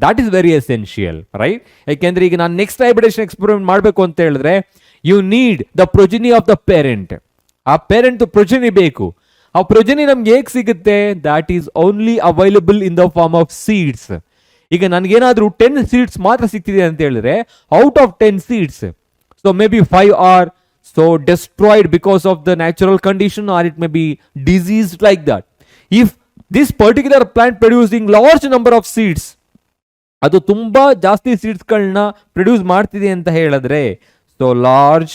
That is very essential, right? ಯಾಕೆಂದ್ರೆ ಈಗ ನಾನು ನೆಕ್ಸ್ಟ್ ಹೈಬ್ರಿಡೇಷನ್ ಎಕ್ಸ್ಪೆರಿಮೆಂಟ್ ಮಾಡಬೇಕು ಅಂತ ಹೇಳಿದ್ರೆ you need the progeny of the parent. ಆ ಪೇರೆಂಟ್ ಪ್ರೊಜೆನಿ ಬೇಕು. ಆ ಪ್ರೊಜೆನಿ ನಮ್ಗೆ ಹೇಗೆ ಸಿಗುತ್ತೆ? That is only available in the form of seeds. ಈಗ ನನಗೇನಾದ್ರೂ 10 ಸೀಡ್ಸ್ ಮಾತ್ರ ಸಿಗ್ತಿದೆ ಅಂತ ಹೇಳಿದ್ರೆ out of 10 seeds, so maybe 5 or so destroyed because of the natural condition, or it may be diseased like that. If this particular plant producing large number of seeds, ಅದು ತುಂಬಾ ಜಾಸ್ತಿ ಸೀಡ್ಸ್ಗಳನ್ನ produce ಮಾಡ್ತಿದೆ ಅಂತ ಹೇಳಿದ್ರೆ, so large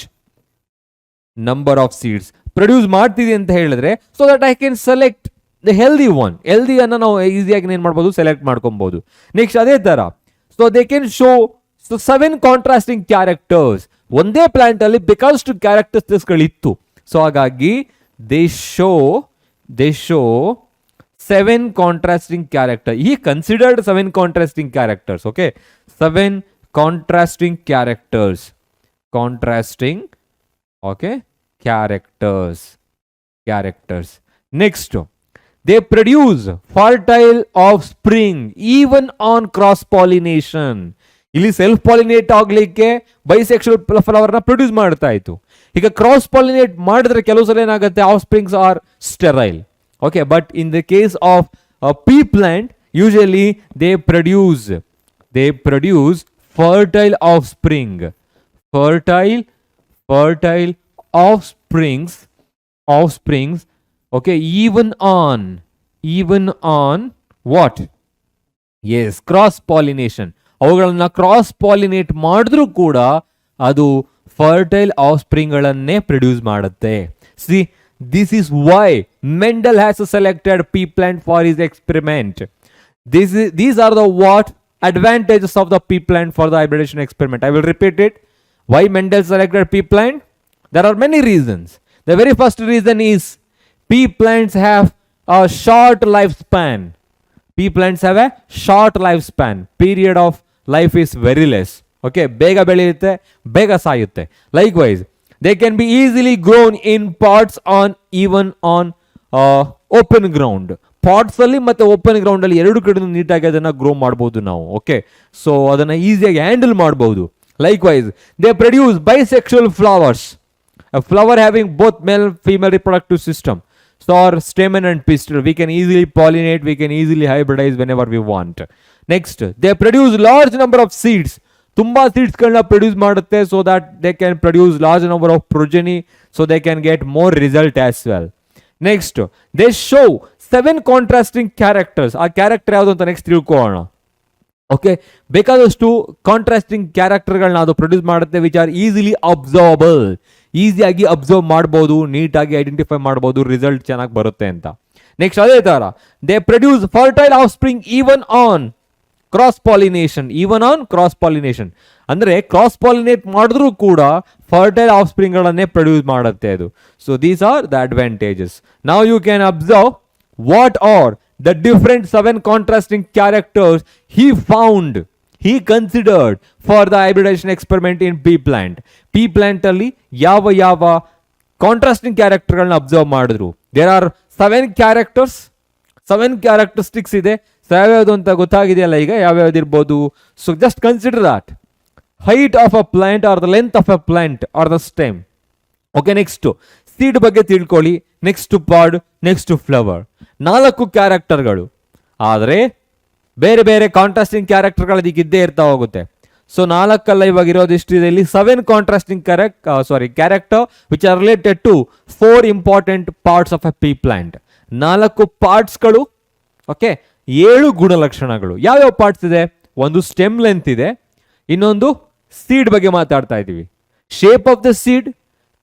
number of seeds produce ಮಾಡ್ತಿದೆ ಅಂತ ಹೇಳಿದ್ರೆ, so that I can select the healthy one. Healthy ಅನ್ನ ನಾವು ಈಸಿಯಾಗಿ ಏನ್ ಮಾಡ್ಬೋದು? ಸೆಲೆಕ್ಟ್ ಮಾಡ್ಕೊಬಹುದು. ನೆಕ್ಸ್ಟ್ ಅದೇ ತರ, so they can show 7 contrasting characters. ಒಂದೇ ಪ್ಲಾಂಟ್ ಅಲ್ಲಿ ಬೇಕಷ್ಟು ಕ್ಯಾರೆಕ್ಟರಿಸ್ಟಿಕ್ಸ್ ಗಳಿತ್ತು. ಸೊ ಹಾಗಾಗಿ they show 7 contrasting character. He considered 7 contrasting characters. Okay, 7 contrasting characters. Contrasting, okay, characters. Next, they produce fertile offspring even on cross pollination. ಇಲ್ಲಿ self pollinate ಆಗ್ಲಿಕ್ಕೆ bisexual flower ನ produce ಮಾಡ್ತಾ ಇತ್ತು. ಈಗ cross pollinate ಮಾಡಿದ್ರೆ ಕೆಲವು ಸಲ ಏನಾಗುತ್ತೆ, offsprings are sterile. Okay, but in the case of pea plant usually they produce fertile offsprings, okay, even on what? Yes, cross pollination. ಅವುಗಳನ್ನ ಕ್ರಾಸ್ ಪಾಲಿನೇಟ್ ಮಾಡಿದ್ರೂ ಕೂಡ ಅದು ಫರ್ಟೈಲ್ ಆಫ್ಸ್ಪ್ರಿಂಗ್ ಗಳನ್ನೇ ಪ್ರೊಡ್ಯೂಸ್ ಮಾಡುತ್ತೆ. C, this is why Mendel has selected pea plant for his experiment. These are the what advantages of the pea plant for the hybridization experiment. I will repeat it. Why Mendel selected pea plant? There are many reasons. The very first reason is pea plants have a short lifespan. Pea plants have a short lifespan. Period of life is very less. Okay, ಬೇಗ ಬೆಳೆಯುತ್ತೆ, ಬೇಗ ಸಾಯುತ್ತೆ. Likewise, they can be easily grown in pots even on open ground. Pots ಅಲ್ಲಿ ಮತ್ತೆ open ground ಅಲ್ಲಿ ಎರಡು ಕಡೆ ನೀಟಾಗಿ ಅದನ್ನ ಗ್ರೋ ಮಾಡಬಹುದು ನಾವು. ಓಕೆ, ಸೊ ಅದನ್ನ ಈಸಿಯಾಗಿ ಹ್ಯಾಂಡಲ್ ಮಾಡಬಹುದು. Likewise, they produce bisexual flowers. A flower having both male female reproductive system. So our stamen and pistil, we can easily pollinate, we can easily hybridize whenever we want. Next, they produce large number of seeds. ತುಂಬಾ seeds ಗಳನ್ನ produce ಮಾಡುತ್ತೆ, so that they can produce large number of progeny, so they can get more result as well. Next, they show 7 contrasting characters. ಆ character ಯಾವುದು ಅಂತ next ತಿಳ್ಕೊಳ್ಳೋಣ. Okay, ಬೇಕಾದಷ್ಟು contrasting ಕ್ಯಾರೆಕ್ಟರ್ಗಳನ್ನ ಅದು produce ಮಾಡುತ್ತೆ, ವಿಚ್ ಆರ್ ಈಸಿಲಿ ಅಬ್ಸರ್ವಬಲ್. ಈಸಿಯಾಗಿ observe ಮಾಡ್ಬೋದು, ನೀಟಾಗಿ ಐಡೆಂಟಿಫೈ ಮಾಡ್ಬೋದು, ರಿಸಲ್ಟ್ ಚೆನ್ನಾಗಿ ಬರುತ್ತೆ ಅಂತ. ನೆಕ್ಸ್ಟ್ ಅದೇ ತರ they produce fertile offspring even on cross pollination. ಅಂದ್ರೆ ಕ್ರಾಸ್ ಪಾಲಿನೇಟ್ ಮಾಡಿದ್ರೂ ಕೂಡ ಫರ್ಟೈಲ್ ಆಫ್ ಸ್ಪ್ರಿಂಗ್ ಗಳನ್ನೇ ಪ್ರೊಡ್ಯೂಸ್ ಮಾಡುತ್ತೆ ಅದು. So these are the advantages. Now you can observe what are the different 7 contrasting characters he considered for the hybridization experiment in pea plant. Pea plant ಅಲ್ಲಿ ಯಾವ contrasting character ಗಳನ್ನ observe ಮಾಡಿದ್ರು. There R 7 characteristics ಇದೆ. So ಯಾವ್ಯಾವುದು ಅಂತ ಗೊತ್ತಾಗಿದೆಯಲ್ಲ ಈಗ, ಯಾವ್ಯಾವ್ದು ಇರ್ಬೋದು. So just consider that height of a plant are the length of a plant are the stem. Okay, next seed ಬಗ್ಗೆ ತಿಳ್ಕೊಳ್ಳಿ. ನೆಕ್ಸ್ಟ್ ಪಾಡ್, ನೆಕ್ಸ್ಟ್ ಫ್ಲವರ್. 4 ಕ್ಯಾರೆಕ್ಟರ್ಗಳು, ಆದರೆ ಬೇರೆ ಬೇರೆ ಕಾಂಟ್ರಾಸ್ಟಿಂಗ್ ಕ್ಯಾರೆಕ್ಟರ್ಗಳು ಅದಕ್ಕೆ ಇದ್ದೇ ಇರ್ತಾ ಹೋಗುತ್ತೆ. ಸೊ 4 ಇವಾಗ ಇರೋದು ಇಷ್ಟು ಇದೆ. ಇಲ್ಲಿ 7 contrasting character which are related to 4 important parts of a pea plant. 4 ಪಾರ್ಟ್ಸ್ಗಳು. ಓಕೆ, 7 ಗುಣಲಕ್ಷಣಗಳು. ಯಾವ್ಯಾವ ಪಾರ್ಟ್ಸ್ ಇದೆ? ಒಂದು ಸ್ಟೆಮ್ ಲೆಂತ್ ಇದೆ, ಇನ್ನೊಂದು ಸೀಡ್ ಬಗ್ಗೆ ಮಾತಾಡ್ತಾ ಇದೀವಿ, shape of the seed,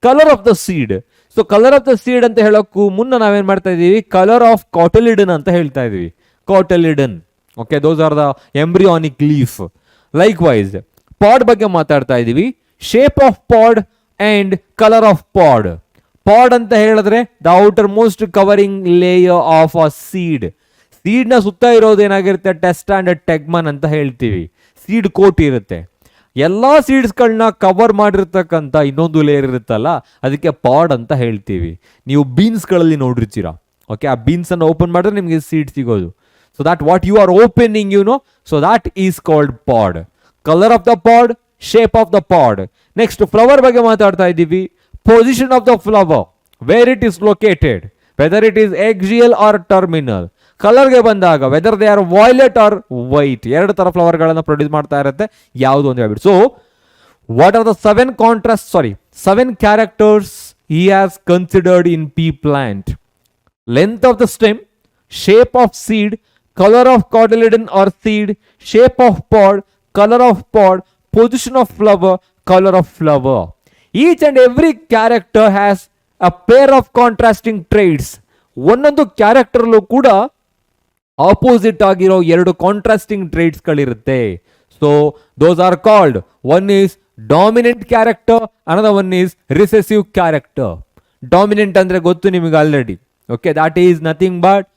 colour of the seed. So colour of the seed ಅಂತ ಹೇಳೋಕ್ಕೂ ಮುನ್ನ ನಾವೇನ್ ಮಾಡ್ತಾ ಇದೀವಿ, ಕಲರ್ ಆಫ್ ಕಾಟಲಿಡನ್ ಅಂತ ಹೇಳ್ತಾ ಇದೀವಿ. Cotyledon. Okay, those are the embryonic leaf. Likewise pod ಬಗ್ಗೆ ಮಾತಾಡ್ತಾ ಇದೀವಿ, shape of pod and colour of pod. Pod ಅಂತ ಹೇಳಿದ್ರೆ the outermost covering layer of a seed. Seed ನ ಸುತ್ತ ಇರೋದು ಏನಾಗಿರುತ್ತೆ, ಟೆಸ್ಟ್ ಅಂಡ್ ಟೆಗ್ಮನ್ ಅಂತ ಹೇಳ್ತೀವಿ. ಸೀಡ್ ಕೋಟ್ ಇರುತ್ತೆ. ಎಲ್ಲಾ ಸೀಡ್ಸ್ಗಳನ್ನ ಕವರ್ ಮಾಡಿರ್ತಕ್ಕಂಥ ಇನ್ನೊಂದು ಲೇಯರ್ ಇರುತ್ತಲ್ಲ, ಅದಕ್ಕೆ ಪಾಡ್ ಅಂತ ಹೇಳ್ತೀವಿ. ನೀವು ಬೀನ್ಸ್ಗಳಲ್ಲಿ ನೋಡಿರ್ತೀರಾ. ಓಕೆ, ಆ ಬೀನ್ಸ್ ಅನ್ನು ಓಪನ್ ಮಾಡಿದ್ರೆ ನಿಮಗೆ ಸೀಡ್ ಸಿಗೋದು. So that what you are opening, you know, so that is called pod. Colour of the pod, shape of the pod. Next flower ಬಗ್ಗೆ ಮಾತಾಡ್ತಾ ಇದ್ದೀವಿ. Position of the flower, where it is located, whether it is axial or terminal. ಕಲರ್ಗೆ ಬಂದಾಗ whether they are violet or white, 2 ತರ flower ಗಳನ್ನ produce ಮಾಡ್ತಾ ಇರುತ್ತೆ, ಯಾವುದು ಅಂತ ಹೇಳ್ಬಿಟ್ಟು. So what are the 7 characters he has considered in pea plant? Length of the stem, shape of seed, color of cotyledon or seed, shape of pod, color of pod, position of flower, color of flower. Each and every character has a pair of contrasting traits. ಒಂದೊಂದು ಕ್ಯಾರೆಕ್ಟರ್ಲೂ ಕೂಡ opposite ಆಗಿರೋ 2 contrasting traits ಗಳಿರುತ್ತೆ. So those are called, one is dominant character, another one is recessive character. Dominant ಅಂದ್ರೆ ಗೊತ್ತು ನಿಮಗೆ ಆಲ್ರೆಡಿ. Okay, that is nothing but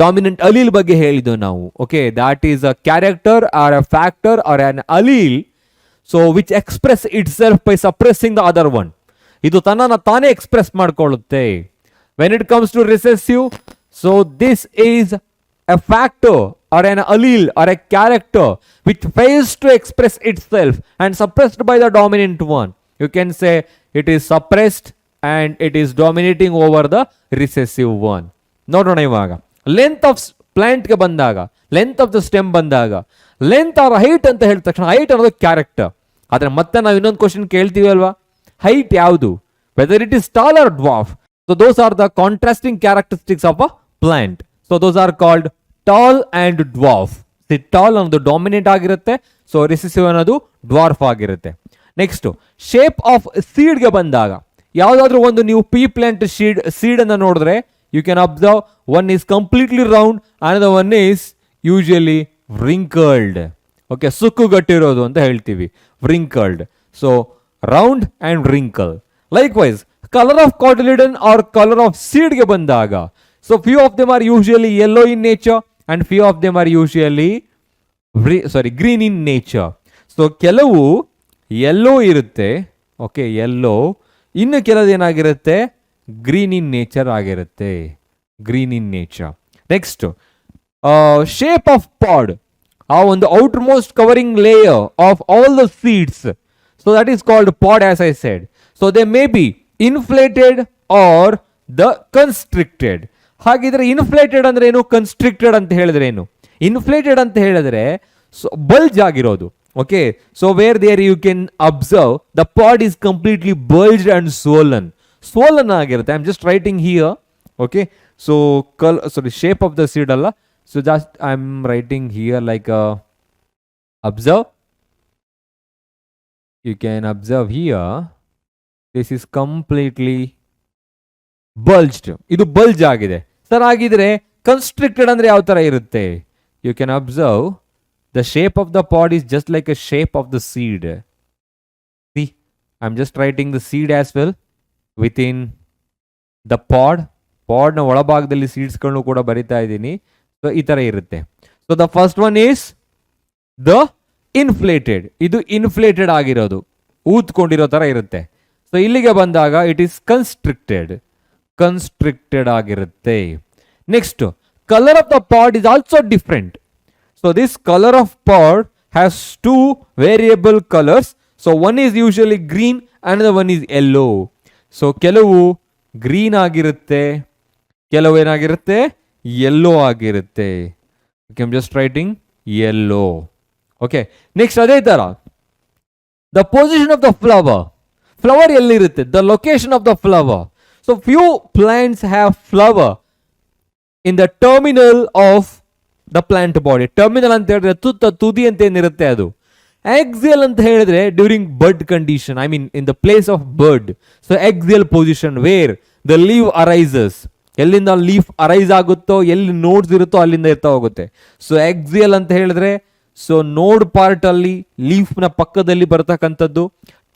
dominant allele ಬಗ್ಗೆ ಹೇಳಿದ್ದು ನಾವು. Okay, that is a character or a factor or an allele so which express itself by suppressing the other one. ಇದು ತನ್ನನ್ನು ತಾನೇ ಎಕ್ಸ್ಪ್ರೆಸ್ ಮಾಡ್ಕೊಳ್ಳುತ್ತೆ. When it comes to recessive, so this is a factor or an allele or a character which fails to express itself and suppressed by the dominant one. You can say it is suppressed and it is dominating over the recessive one. ನೋಡೋಣ ಇವಾಗ length of plant ಗೆ ಬಂದಾಗ, length of the stem ಬಂದಾಗ, length R height ಅಂತ ಹೇಳಿದ ತಕ್ಷಣ height ಅನ್ನೋದು character. ಆದ್ರೆ ಮತ್ತೆ ನಾವು ಇನ್ನೊಂದು ಕ್ವಶನ್ ಕೇಳ್ತೀವಿ ಅಲ್ವಾ, ಹೈಟ್ ಯಾವುದು, whether it is tall or dwarf. So those are the contrasting characteristics of a plant. So those are called tall and dwarf. Tall ಅನ್ನೋದು ಡಾಮಿನೇಟ್ ಆಗಿರುತ್ತೆ, ಸೊ ರಿಸೆಸಿವ್ ಅನ್ನೋದು ಡ್ವಾರ್ಫ್ ಆಗಿರುತ್ತೆ. ನೆಕ್ಸ್ಟ್ ಶೇಪ್ ಆಫ್ ಸೀಡ್ಗೆ ಬಂದಾಗ, ಯಾವುದಾದ್ರೂ ಒಂದು ನೀವು ಪೀ ಪ್ಲಾಂಟ್ ಸೀಡ್ ಅನ್ನು ನೋಡಿದ್ರೆ you can observe one is completely round, another one is usually wrinkled. Okay, ಸುಕ್ಕುಗಟ್ಟಿರೋದು ಅಂತ ಹೇಳ್ತೀವಿ, wrinkled. So round and wrinkle. Likewise colour of cotyledon or colour of ಸೀಡ್ಗೆ ಬಂದಾಗ, so few of them are usually yellow in nature and few of them are usually green in nature. So ಕೆಲವು yellow ಇರುತ್ತೆ, okay yellow, ಇನ್ನು ಕೆಲವು ಏನಾಗಿರುತ್ತೆ green in nature ಆಗಿರುತ್ತೆ, green in nature. Next shape of pod, ಆ ಒಂದು outermost covering layer of all the seeds, so that is called pod as I said. So they may be inflated or the constricted. ಹಾಗಿದ್ರೆ inflated ಅಂದ್ರೆ ಏನು, ಕನ್ಸ್ಟ್ರಿಕ್ಟೆಡ್ ಅಂತ ಹೇಳಿದ್ರೆ ಏನು? Inflated ಅಂತ ಹೇಳಿದ್ರೆ ಬಲ್ಜ್ ಆಗಿರೋದು. Okay, so where there you can observe the pod is completely bulged and swollen. Swollen ಆಗಿರುತ್ತೆ. I am just writing here. Okay, so shape of the seed ಅಲ್ಲ, so just I am writing here like observe, you can observe here, this is completely bulged. ಇದು bulge ಆಗಿದೆ sir. ಆಗಿದ್ರೆ ಕನ್ಸ್ಟ್ರಿಕ್ಟೆಡ್ ಅಂದ್ರೆ ಯಾವ ತರ ಇರುತ್ತೆ? You can observe the shape of the pod is just like a shape of the seed. See, I am just writing the seed as well with in the pod. ಪಾಡ್ನ ಒಳಭಾಗದಲ್ಲಿ ಸೀಡ್ಸ್ಗಳನ್ನು ಕೂಡ ಬರಿತಾ ಇದ್ದೀನಿ. ಸೊ ಈ ತರ ಇರುತ್ತೆ. So the first one is the inflated. ಇದು ಇನ್ಫ್ಲೇಟೆಡ್ ಆಗಿರೋದು, ಊದ್ಕೊಂಡಿರೋ ತರ ಇರುತ್ತೆ. ಸೊ ಇಲ್ಲಿಗೆ ಬಂದಾಗ ಇಟ್ ಈಸ್ ಕನ್ಸ್ಟ್ರಿಕ್ಟೆಡ್, ಕನ್ಸ್ಟ್ರಿಕ್ಟೆಡ್ ಆಗಿರುತ್ತೆ. Next colour of the pod is also different. So this colour of pod has two variable colours. So one is usually green and one is yellow. So ಕೆಲವು green ಆಗಿರುತ್ತೆ, ಕೆಲವು ಏನಾಗಿರುತ್ತೆ yellow ಆಗಿರುತ್ತೆ. I am just writing yellow. Okay, next ಅದೇ ತರ the position of the flower. Flower ಎಲ್ಲಿರುತ್ತೆ? The location of the flower. So few plants have flower in the terminal of the plant body. Terminal ಅಂತ ಹೇಳಿದ್ರೆ ತುದಿ ಅಂತ ಏನಿರುತ್ತೆ ಅದು. Axial ಅಂತ ಹೇಳಿದ್ರೆ during bud condition, I mean in the place of bud. So axial position where the leaf arises. ಎಲ್ಲಿಂದ leaf arise ಆಗುತ್ತೋ, ಎಲ್ಲಿ ನೋಡ್ಸ್ ಇರುತ್ತೋ ಅಲ್ಲಿಂದ ಇರ್ತಾ ಹೋಗುತ್ತೆ. ಸೊ axial ಅಂತ ಹೇಳಿದ್ರೆ ಸೊ ನೋಡ್ ಪಾರ್ಟ್ ಅಲ್ಲಿ ಲೀಫ್ ನ ಪಕ್ಕದಲ್ಲಿ ಬರ್ತಕ್ಕಂಥದ್ದು.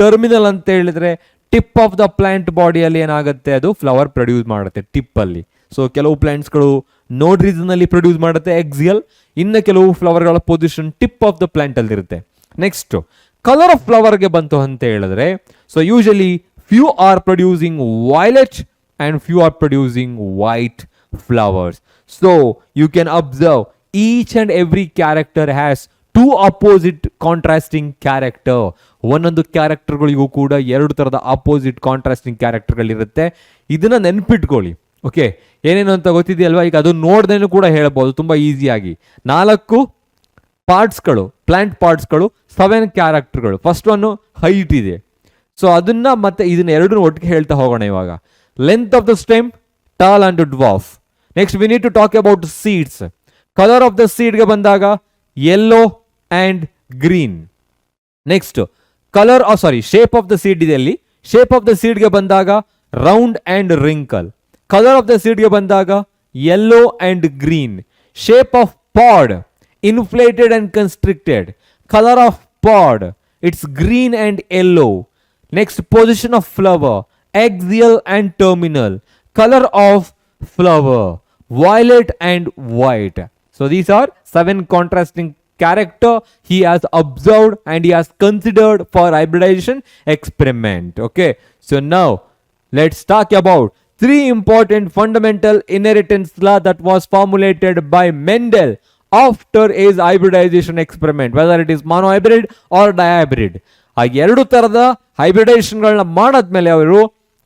ಟರ್ಮಿನಲ್ ಅಂತ ಹೇಳಿದ್ರೆ ಟಿಪ್ ಆಫ್ ದ ಪ್ಲಾಂಟ್ ಬಾಡಿಯಲ್ಲಿ ಏನಾಗುತ್ತೆ, ಅದು ಫ್ಲವರ್ ಪ್ರೊಡ್ಯೂಸ್ ಮಾಡುತ್ತೆ ಟಿಪ್ ಅಲ್ಲಿ. ಸೊ ಕೆಲವು ಪ್ಲಾಂಟ್ಸ್ಗಳು ನೋಡ್ ರೀಸನ್ ಅಲ್ಲಿ ಪ್ರೊಡ್ಯೂಸ್ ಮಾಡುತ್ತೆ ಎಕ್ಸಿಯಲ್, ಇನ್ನು ಕೆಲವು ಫ್ಲವರ್ಗಳ position tip of the plant ಅಲ್ಲಿ ಇರುತ್ತೆ. ನೆಕ್ಸ್ಟ್ ಕಲರ್ ಆಫ್ ಫ್ಲವರ್ಗೆ ಬಂತು ಅಂತ ಹೇಳಿದ್ರೆ, so usually few are producing violet and few are producing white flowers. So you can observe each and every character has two opposite contrasting character. ಒಂದೊಂದು ಕ್ಯಾರೆಕ್ಟರ್ಗಳಿಗೂ ಕೂಡ ಎರಡು ತರದ ಅಪೋಸಿಟ್ ಕಾಂಟ್ರಾಸ್ಟಿಂಗ್ ಕ್ಯಾರೆಕ್ಟರ್ಗಳಿರುತ್ತೆ. ಇದನ್ನ ನೆನ್ಪಿಟ್ಕೊಳ್ಳಿ. ಓಕೆ, ಏನೇನು ಅಂತ ಗೊತ್ತಿದೆಯಲ್ವಾ? ಈಗ ಅದು ನೋಡ್ದೇನು ಕೂಡ ಹೇಳ್ಬೋದು ತುಂಬಾ ಈಸಿಯಾಗಿ. 4 ಪಾರ್ಟ್ಸ್ಗಳು, ಪ್ಲಾಂಟ್ ಪಾರ್ಟ್ಸ್ಗಳು, 7 ಕ್ಯಾರೆಕ್ಟರ್ಗಳು. ಫಸ್ಟ್ ಒನ್ ಹೈಟ್ ಇದೆ. ಸೊ ಅದನ್ನ ಮತ್ತೆ ಇದನ್ನ ಎರಡನ್ನೂ ಒಟ್ಟಿಗೆ ಹೇಳ್ತಾ ಹೋಗೋಣ ಇವಾಗ. Length of the stem tall and dwarf. Next we need to talk about seeds. Colour of the ಸೀಡ್ಗೆ ಬಂದಾಗ yellow and green. Next colour shape of the seed ಇದೆ ಅಲ್ಲಿ. ಶೇಪ್ ಆಫ್ ದ ಸೀಡ್ಗೆ ಬಂದಾಗ round and wrinkle. Colour of the ಸೀಡ್ಗೆ ಬಂದಾಗ yellow and green. Shape of pod inflated and constricted. Color of pod, it's green and yellow. Next, position of flower, axial and terminal. Color of flower, violet and white. So these are 7 contrasting character he has observed and he has considered for hybridization experiment. Okay, so now let's talk about 3 important fundamental inheritance law that was formulated by Mendel after his hybridization experiment, whether it is monohybrid or dihybrid. ಆ ಎರಡು ತರದ ಹೈಬ್ರಿಡೇಷನ್ಗಳನ್ನ ಮಾಡಾದ್ಮೇಲೆ ಅವರು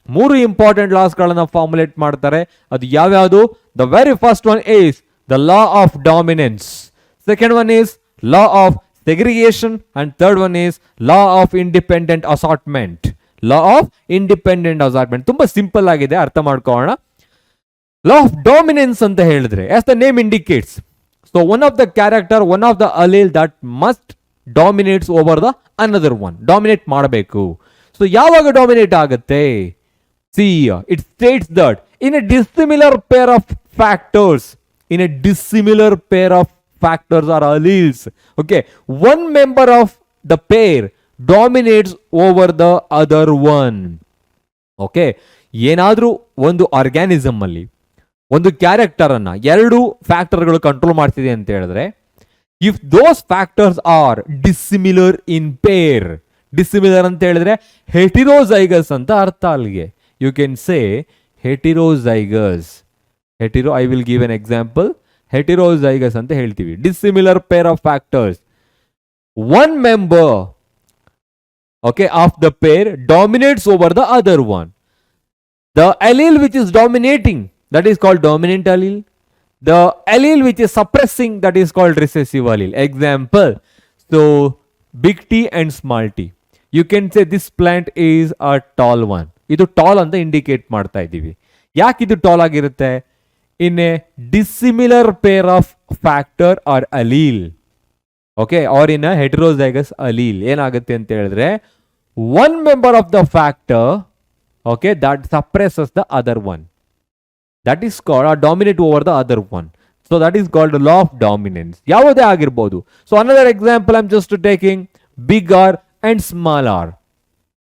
3 important ಲಾಸ್ಗಳನ್ನ formulate ಮಾಡ್ತಾರೆ. ಅದು ಯಾವ್ಯಾವುದು? The very first one is the law of dominance, second one is law of segregation, and third one is law of independent assortment. Law of independent assortment ತುಂಬಾ simple ಆಗಿದೆ, ಅರ್ಥ ಮಾಡ್ಕೊಳ್ಳೋಣ. Law of dominance ಅಂತ ಹೇಳಿದ್ರೆ, as the name indicates, so one of the character, one of the allele that must dominates over the another one, dominate ಮಾಡಬೇಕು. So ಯಾವಾಗ dominate ಆಗುತ್ತೆ? See, it states that in a dissimilar pair of factors, in a dissimilar pair of factors or alleles, okay, one member of the pair dominates over the other one. Okay, ಏನಾದ್ರೂ ಒಂದು organism ಅಲ್ಲಿ ಒಂದು character ಅನ್ನ 2 ಫ್ಯಾಕ್ಟರ್ಗಳು control ಮಾಡ್ತಿದೆ ಅಂತ ಹೇಳಿದ್ರೆ, if those factors are dissimilar in pair, dissimilar ಅಂತ ಹೇಳಿದ್ರೆ ಹೆಟಿರೋಜೈಗಸ್ ಅಂತ ಅರ್ಥ. ಅಲ್ಲಿಗೆ you can say heterozygous. Hetero, I will give an example. Heterozygous ಅಂತ ಹೇಳ್ತೀವಿ. Dissimilar pair of factors, one member okay of the pair dominates over the other one. The allele which is dominating, that is called dominant allele. The allele which is suppressing, that is called recessive allele. Example, so big T and small t. You can say this plant is a tall one. ಇದು tall ಅಂತ indicate ಮಾಡ್ತಾ ಇದ್ದೀವಿ. ಯಾಕೆ ಇದು tall ಆಗಿರುತ್ತೆ? in a dissimilar pair of factor or allele, okay, or in a heterozygous allele, ಏನಾಗುತ್ತೆ ಅಂತ ಹೇಳಿದ್ರೆ, one member of the factor, okay, that suppresses the other one, that is called or dominate over the other one. So that is called the law of dominance. ಯಾವುದೇ ಆಗಿರಬಹುದು. So another example I'm just taking big R and small r.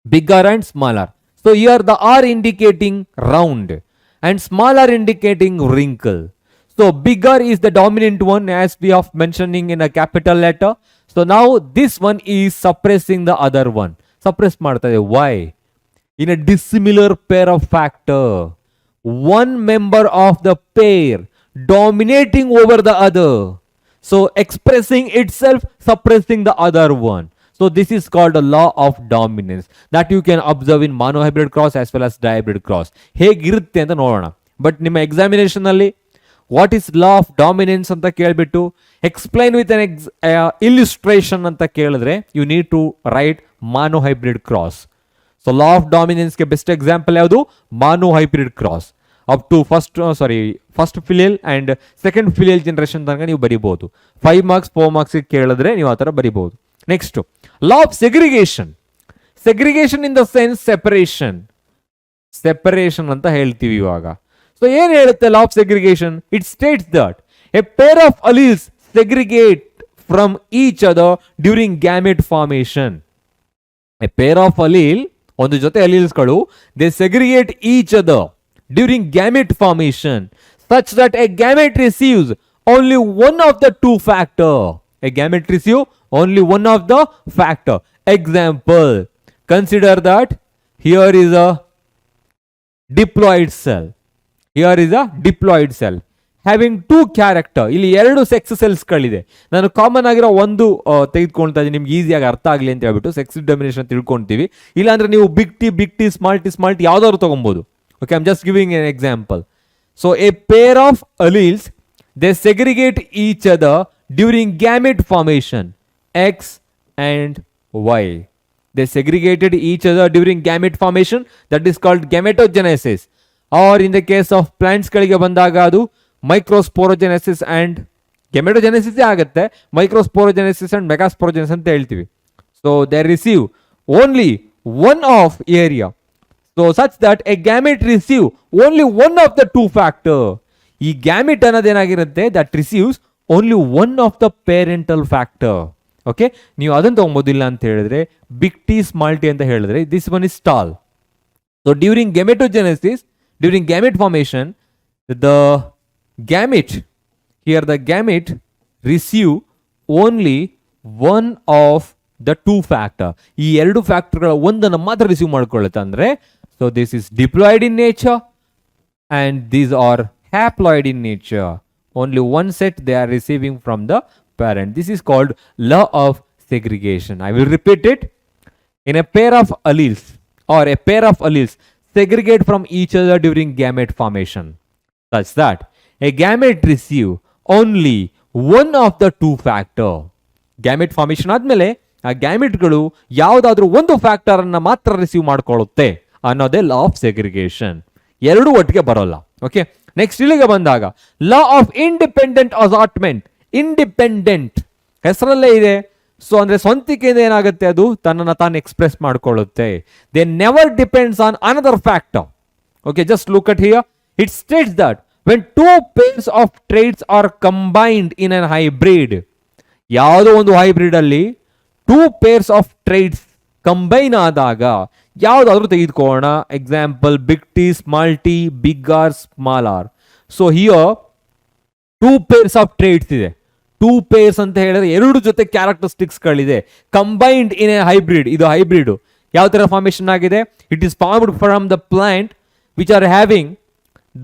Big R and small r. So here the R indicating round and smaller indicating wrinkle. So bigger is the dominant one, as we are mentioning in a capital letter. So now this one is suppressing the other one. Suppress ಮಾಡ್ತಾ ಇದೆ. Why? In a dissimilar pair of factor, one member of the pair dominating over the other, so expressing itself, suppressing the other one. So this is called a law of dominance that you can observe in monohybrid cross as well as dihybrid cross. ಹೇಗಿರುತ್ತೆ ಅಂತ ನೋಡೋಣ. But ನಿಮ್ಮ examination ಅಲ್ಲಿ what is law of dominance ಅಂತ ಕೇಳ್ಬಿಟ್ಟು explain with an illustration ಅಂತ ಕೇಳಿದ್ರೆ, you need to write monohybrid cross. So law of dominance ಗೆ ಬೆಸ್ಟ್ ಎಕ್ಸಾಂಪಲ್ ಯಾವುದು? monohybrid cross. Up to first filial and second filial generation ತನಕ ನೀವು ಬರಿಬಹುದು. 5 marks 4 marks ಕೇಳಿದ್ರೆ ನೀವು ಆ ತರ ಬರಿಬಹುದು. Next, law of segregation. Segregation in the sense separation. Separation ಅಂತ ಹೇಳ್ತೀವಿ ಇವಾಗ. ಸೊ ಏನ್ ಹೇಳುತ್ತೆ law of segregation? It states that a pair of alleles segregate from each other during gamete formation. A pair of allele, ಒಂದು ಜೊತೆ ಅಲೀಲ್ಸ್ಗಳು, they segregate each other during gamete formation such that a gamete receives only one of the 2 factor. A gamete receives only one of the factor. Example, consider that here is a diploid cell. Here is a diploid cell having 2 character. ಇಲ್ಲಿ 2 sex cells ಗಳಿದೆ. ನಾನು common ಆಗಿರೋ ಒಂದು ತೆಗೆದುಕೊಳ್ತಾ ಇದ್ದೀನಿ, ನಿಮ್ಗೆ ಈಸಿಯಾಗಿ ಅರ್ಥ ಆಗಲಿ ಅಂತ ಹೇಳ್ಬಿಟ್ಟು ಸೆಕ್ಸ್ ಡೊಮಿನೇಷನ್ ತಿಳ್ಕೊಂತೀವಿ. ಇಲ್ಲಾಂದ್ರೆ ನೀವು ಬಿಗ್ ಟಿ ಸ್ಮಾಲ್ ಟಿ ಯಾವ್ದಾದ್ರು ತಗೊಬಹುದು. Okay, I am just giving an example. So a pair of alleles, they segregate each other during gamete formation, X and Y. They segregated each other during gamete formation, that is called gametogenesis. Or in the case of plants ಗಳಿಗೆ ಬಂದಾಗ ಅದು microsporogenesis and gametogenesis ಆಗುತ್ತೆ, microsporogenesis and megasporogenesis ಅಂತ ಹೇಳ್ತೀವಿ. So they receive only one of area. So such that a gamete receive only one of the 2 factor. ಈ gamete ಅನ್ನೋದೇನಾಗಿರುತ್ತೆ, that receives only one of the parental factor. Okay, ನೀವು ಅದನ್ನು ತಗೊಂಬೋದಿಲ್ಲ ಅಂತ ಹೇಳಿದ್ರೆ big T small T ಅಂತ ಹೇಳಿದ್ರೆ this one is tall. So during gametogenesis, during gamete formation, the gamete, here the gamete receive only one of the two factor. ಈ ಎರಡು ಫ್ಯಾಕ್ಟರ್ಗಳ ಒಂದನ್ನು ಮಾತ್ರ ರಿಸೀವ್ ಮಾಡ್ಕೊಳ್ಳುತ್ತೆ ಅಂದ್ರೆ, so this is diploid in nature and these are haploid in nature. Only one set they are receiving from the parent. This is called law of segregation. I will repeat it. In a pair of alleles or a pair of alleles segregate from each other during gamete formation, such that a gamete receive only one of the two factor. Gamete formation ಆದ್ಮೇಲೆ ಆ ಗ್ಯಾಮೆಟ್ಗಳು ಯಾವುದಾದ್ರೂ ಒಂದು factor ಅನ್ನ ಮಾತ್ರ receive ಮಾಡ್ಕೊಳ್ಳುತ್ತೆ ಅನ್ನೋದೇ ಲಾ of segregation. ಎರಡು ಒಟ್ಟಿಗೆ ಬರೋಲ್ಲ. ಓಕೆ, ನೆಕ್ಸ್ಟ್ ಇಲ್ಲಿಗೆ ಬಂದಾಗ law of independent assortment. Independent ಹೆಸರಲ್ಲೇ ಇದೆ. ಸೊ ಅಂದ್ರೆ ಸ್ವಂತಿಕೆಯಿಂದ ಏನಾಗುತ್ತೆ, ಅದು ತನ್ನನ್ನು ತಾನು ಎಕ್ಸ್ಪ್ರೆಸ್ ಮಾಡ್ಕೊಳ್ಳುತ್ತೆ. They never depends on another factor. Okay, just look at here. It states that when two pairs of traits are combined in an hybrid, ಯಾವುದೋ ಒಂದು ಹೈಬ್ರಿಡ್ ಅಲ್ಲಿ two pairs of traits combine ಆದಾಗ, ಯಾವುದಾದ್ರೂ ತೆಗೆದುಕೊಳ್ಳೋಣ, example big T, small T, big R, small R. So here two pairs of traits ಇದೆ. Two pairs ಅಂತ ಹೇಳಿದ್ರೆ ಎರಡು ಜೊತೆ ಕ್ಯಾರೆಕ್ಟರಿಸ್ಟಿಕ್ಸ್ಗಳಿದೆ, ಕಂಬೈನ್ಡ್ ಇನ್ ಎ ಹೈಬ್ರಿಡ್. ಇದು ಹೈಬ್ರಿಡ್ ಯಾವ ತರ ಫಾರ್ಮೇಶನ್ ಆಗಿದೆ? It is formed from the plant which are having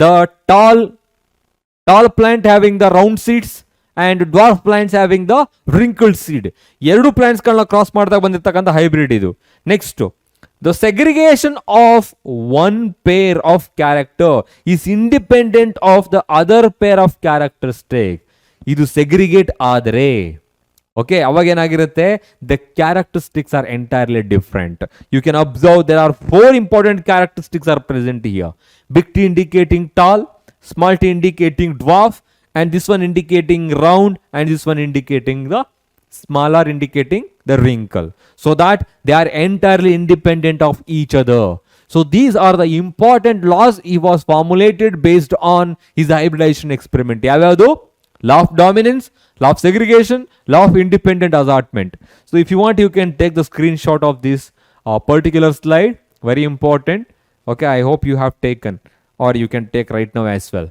the tall plant having the round seeds and dwarf plants having the wrinkled seed. ಎರಡು plants ಗಳನ್ನ ಕ್ರಾಸ್ ಮಾಡಿದಾಗ ಬಂದಿರತಕ್ಕಂಥ hybrid ಇದು. Next, the segregation of one pair of character is independent of the other pair of characteristic. ಇದು segregate ಆದರೆ, okay, ಅವಾಗ ಏನಾಗಿರುತ್ತೆ, the characteristics are entirely different. You can observe there are four important characteristics are present here. Big T indicating tall, small t indicating dwarf, and this one indicating round, and this one indicating the smaller, indicating the wrinkle, so that they are entirely independent of each other. So these are the important laws he was formulated based on his hybridization experiment. Yavadu? Law of dominance, law of segregation, law of independent assortment. So if you want, you can take the screenshot of this particular slide. Very important. Okay, I hope you have taken, or you can take right now as well.